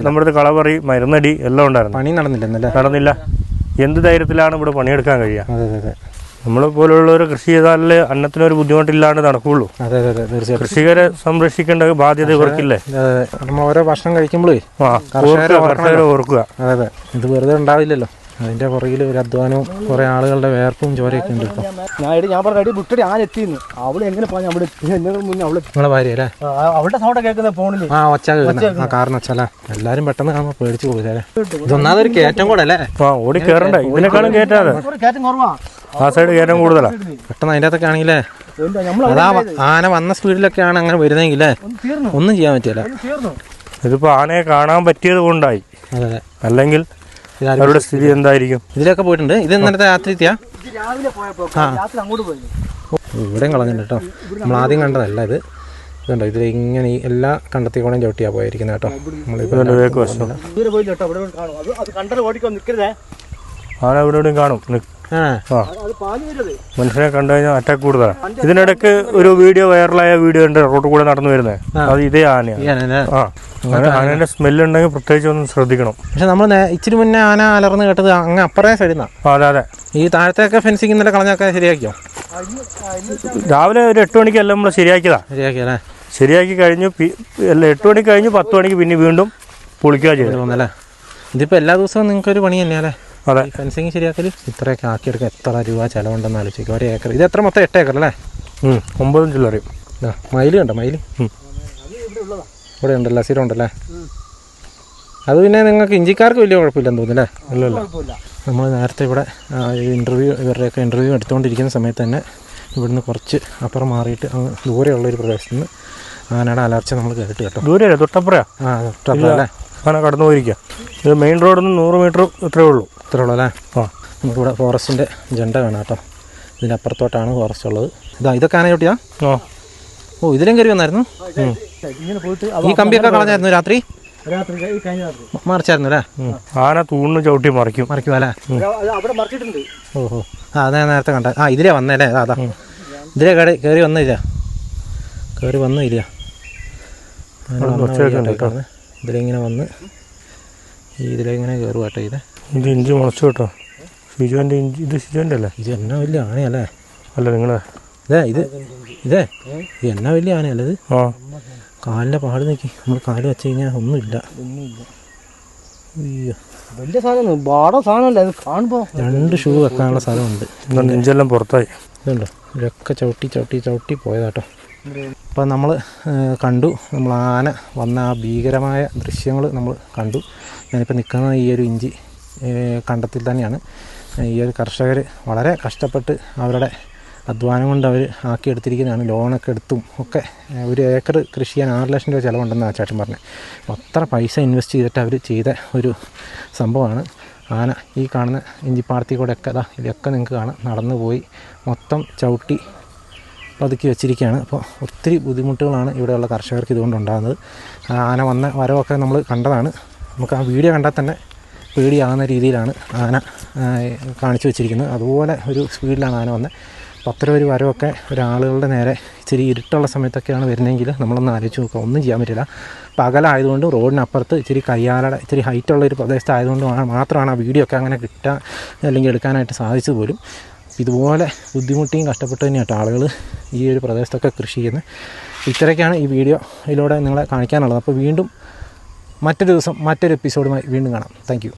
നമ്മുടെ കളപറി, മരുന്നടി എല്ലാം ഉണ്ടായിരുന്നു. പണി നടന്നില്ല. എന്ത് ധൈര്യത്തിലാണ് ഇവിടെ പണിയെടുക്കാൻ കഴിയുക? നമ്മളെ പോലുള്ളവർ കൃഷി ചെയ്താലേ അന്നത്തിനൊരു ബുദ്ധിമുട്ടില്ലാണ്ട് നടക്കുള്ളൂ. കൃഷികരെ സംരക്ഷിക്കേണ്ട ബാധ്യത ഇവർക്കില്ലേ? നമ്മൾ ഓരോ ഭക്ഷണം കഴിക്കുമ്പോഴേ കർഷകരെ ഓർക്കുക. അതെ, ഇത് വെറുതെ ഉണ്ടാവില്ലല്ലോ. അതിന്റെ പുറകിൽ ഒരു അധ്വാനവും കുറെ ആളുകളുടെ വേർപ്പും ചോരയൊക്കെ ഉണ്ട്. ഞാൻ പറഞ്ഞ ബുട്ടടി ആന എത്തിന്ന് അവള് എങ്ങനെ പോയി അവിടെ മുന്നേ അവള് നിങ്ങളെ ഭാര്യ അല്ലേ? അവളുടെ സൗണ്ട് കേൾക്കുന്ന ഫോണിൽ ഒച്ച കേൾക്കുന്ന കാരണം വെച്ചാലേ എല്ലാരും പെട്ടെന്ന് കാണുമ്പോൾ പേടിച്ചു പോകില്ലേ? ഇതൊന്നാമതൊരു കയറ്റം കൂടെ അല്ലേ? ഓടി കയറണ്ട, ഇതിനേക്കാളും കയറ്റാതെ കയറ്റം കുറവാ. ആ സൈഡ് കയറ്റം കൂടുതലാ. പെട്ടെന്ന് അതിൻ്റെ അകത്തൊക്കെ ആണെങ്കിലേ അതാ ആന വന്ന സ്പീഡിലൊക്കെയാണ് അങ്ങനെ വരുന്നെങ്കിലേ ഒന്നും ചെയ്യാൻ പറ്റില്ല. ഇതിപ്പോ ആനയെ കാണാൻ പറ്റിയത് കൊണ്ടായി, അല്ലെങ്കിൽ അവരുടെ സ്ഥിതി എന്തായിരിക്കും? ഇതിലൊക്കെ പോയിട്ടുണ്ട്. ഇത് ഇന്നലത്തെ രാത്രി എത്തിയാ? ഇവിടെയും കളഞ്ഞിട്ടുണ്ട് കേട്ടോ. നമ്മൾ ആദ്യം കണ്ടതല്ല ഇത്. ഇതുണ്ടോ, ഇതിൽ ഇങ്ങനെ എല്ലാ കണ്ടെത്തിക്കോണയും ചവിട്ടിയാ പോയിരിക്കുന്നത് കേട്ടോ. ആന ഇവിടെ കാണും. ആ മനുഷ്യനെ കണ്ടു കഴിഞ്ഞാൽ അറ്റാക്ക് കൂടുതലാണ്. ഇതിനിടയ്ക്ക് ഒരു വീഡിയോ വൈറലായ വീഡിയോ ഉണ്ട് റോഡിൽ കൂടെ നടന്നു വരുന്നത്. അത് ഇതേ ആനയാണ്. ആ ആനേന്റെ സ്മെല്ലുണ്ടെങ്കിൽ പ്രത്യേകിച്ച് ഒന്ന് ശ്രദ്ധിക്കണം. പക്ഷെ നമ്മൾ ഇച്ചിരി മുന്നേ ആന അലർന്ന് കേട്ടത് അങ്ങ് അപ്പുറേ സൈഡിൽ നിന്നാണ്. അതെ അതെ. ഈ താഴത്തെയൊക്കെ ഫെൻസിങ് ഇന്നലെ കളഞ്ഞൊക്കെ ശരിയാക്കിയോ? രാവിലെ ഒരു 8 മണിക്കെല്ലാം നമ്മൾ ശരിയാക്കിയല്ലേ? ശരിയാക്കി കഴിഞ്ഞു. 8 മണിക്ക് കഴിഞ്ഞ് 10 മണിക്ക് പിന്നെ വീണ്ടും പൊളിക്കുക ചെയ്തു തോന്നല്ലേ? ഇതിപ്പോൾ എല്ലാ ദിവസവും നിങ്ങൾക്കൊരു പണി തന്നെയല്ലേ? അതെ. ഫെൻസിങ് ശരിയാക്കൽ ഇത്രയൊക്കെ ആക്കിയെടുക്കാൻ എത്ര രൂപ ചിലവുണ്ടെന്ന് ആലോചിക്കുക. 1 ഏക്കർ. ഇത് എത്ര മൊത്തം? 8 ഏക്കർ അല്ലേ? 9 ചില്ലറയും. മയിൽ കണ്ടോ? മയിൽ ഇവിടെ ഉണ്ടല്ലോ, സ്ഥിരം ഉണ്ടല്ലേ? അത് പിന്നെ നിങ്ങൾക്ക് ഇഞ്ചിക്കാർക്ക് വലിയ കുഴപ്പമില്ലെന്ന് തോന്നുന്നല്ലേ? ഇല്ലല്ല. നമ്മൾ നേരത്തെ ഇവിടെ ഇവരുടെയൊക്കെ ഇൻ്റർവ്യൂ എടുത്തുകൊണ്ടിരിക്കുന്ന സമയത്ത് തന്നെ ഇവിടുന്ന് കുറച്ച് അപ്പുറം മാറിയിട്ട് അങ്ങ് ദൂരെയുള്ളൊരു പ്രദേശത്ത് നിന്ന് ആനയുടെ അലർച്ച നമ്മൾ കേട്ട് കേട്ടോ. ദൂരെയല്ലേ? തൊട്ടപ്പുറയാ. തൊട്ടപ്പുറം അല്ലേ? ആന കടന്നു പോയിരിക്കുക. ഇത് മെയിൻ റോഡിൽ നിന്ന് 100 മീറ്റർ ഇത്രേ ഉള്ളൂ. ഇത്രേ ഉള്ളൂ അല്ലേ? ആ നമുക്കിവിടെ ഫോറസ്റ്റിൻ്റെ ജണ്ട കാണാം കേട്ടോ. ഇതിൻ്റെ അപ്പുറത്തോട്ടാണ് ഫോറസ്റ്റ് ഉള്ളത്. ഇതൊക്കെ ആന ചോട്ടിയാ? ഓ ഇതിലും കയറി വന്നായിരുന്നു. ഈ കമ്പിയൊക്കെ കളഞ്ഞായിരുന്നു രാത്രി? മറിച്ചായിരുന്നു അല്ലേ? ആന തൂണിന് ചവിട്ടി മറിക്കും അല്ലേ? ഓഹോ. അതാ നേരത്തെ കണ്ട. ഇതിലേ വന്നല്ലേ? അതാ ഇതിലേ കയറി വന്നില്ല. ഇതിലിങ്ങനെ വന്ന് ഇതിലിങ്ങനെ കയറും കേട്ടോ. ഇത് ഇഞ്ചി മുളച്ചു കേട്ടോ. ഷിജുവിൻ്റെ ഇഞ്ചി. ഇത് ഷിജുവിൻ്റെ അല്ലേ? ഇത് എന്നാ വലിയ ആനയല്ലേ? അല്ല നിങ്ങളെ ഇത് എന്നാ വലിയ ആനയല്ലേ ഇത്? കാലിൻ്റെ പാട് നോക്കി. നമ്മൾ കാല് വെച്ച് കഴിഞ്ഞാൽ ഒന്നുമില്ല. അയ്യോ വലിയ സാധനം, ബാട സാധനമല്ല ഇത്. കാണുമ്പോൾ 2 ഷൂ വെക്കാനുള്ള സ്ഥലമുണ്ട്. നെഞ്ചെല്ലാം പുറത്തായി. ഇതുണ്ടോ? ഇതൊക്കെ ചവിട്ടി പോയതാട്ടോ. അപ്പോൾ നമ്മൾ കണ്ടു, നമ്മൾ ആന വന്ന ആ ഭീകരമായ ദൃശ്യങ്ങൾ നമ്മൾ കണ്ടു. ഞാനിപ്പോൾ നിൽക്കുന്നത് ഈ ഒരു ഇഞ്ചി കണ്ടത്തിൽ തന്നെയാണ്. ഈ ഒരു കർഷകർ വളരെ കഷ്ടപ്പെട്ട് അവരുടെ അധ്വാനം കൊണ്ട് അവർ ആക്കിയെടുത്തിരിക്കുന്നതാണ്. ലോണൊക്കെ എടുത്തും ഒക്കെ 1 ഏക്കർ കൃഷി ചെയ്യാൻ 6 ലക്ഷം രൂപ ചിലവുണ്ടെന്ന് ആ ചേട്ടൻ പറഞ്ഞത്. അത്ര പൈസ ഇൻവെസ്റ്റ് ചെയ്തിട്ട് അവർ ചെയ്ത ഒരു സംഭവമാണ്. ആന ഈ കാണുന്ന ഇഞ്ചിപ്പാടത്തിൽ കൂടെ ഒക്കെ ഇതൊക്കെ നിങ്ങൾക്ക് കാണാം നടന്നു പോയി മൊത്തം ചവിട്ടി പതുക്കി വെച്ചിരിക്കുകയാണ്. അപ്പോൾ ഒത്തിരി ബുദ്ധിമുട്ടുകളാണ് ഇവിടെയുള്ള കർഷകർക്ക് ഇതുകൊണ്ടുണ്ടാകുന്നത്. ആന വന്ന വരവൊക്കെ നമ്മൾ കണ്ടതാണ്. നമുക്ക് ആ വീഡിയോ കണ്ടാൽ തന്നെ പേടിയാകുന്ന രീതിയിലാണ് ആന കാണിച്ചു വെച്ചിരിക്കുന്നത്. അതുപോലെ ഒരു സ്പീഡിലാണ് ആന വന്നത്. 10 രൂപ വരവൊക്കെ ഒരാളുകളുടെ നേരെ ഇച്ചിരി ഇരുട്ടുള്ള സമയത്തൊക്കെയാണ് വരുന്നതെങ്കിൽ നമ്മളൊന്ന് ആലോചിച്ച് നോക്കുക, ഒന്നും ചെയ്യാൻ പറ്റില്ല. പകലായതുകൊണ്ട് റോഡിനപ്പുറത്ത് ഇച്ചിരി കയ്യാലയുടെ ഇച്ചിരി ഹൈറ്റുള്ളൊരു പ്രദേശത്തായതുകൊണ്ട് മാത്രമാണ് ആ വീഡിയോ ഒക്കെ അങ്ങനെ കിട്ടാൻ അല്ലെങ്കിൽ എടുക്കാനായിട്ട് സാധിച്ചത് പോലും. ഇതുപോലെ ബുദ്ധിമുട്ടിയും കഷ്ടപ്പെട്ട് തന്നെയായിട്ട് ആളുകൾ ഈ ഒരു പ്രദേശത്തൊക്കെ കൃഷി ചെയ്യുന്നത്. ഇത്രയൊക്കെയാണ് ഈ വീഡിയോയിലൂടെ നിങ്ങളെ കാണിക്കാനുള്ളത്. അപ്പോൾ വീണ്ടും മറ്റൊരു ദിവസം മറ്റൊരു എപ്പിസോഡുമായി വീണ്ടും കാണാം. Thank you.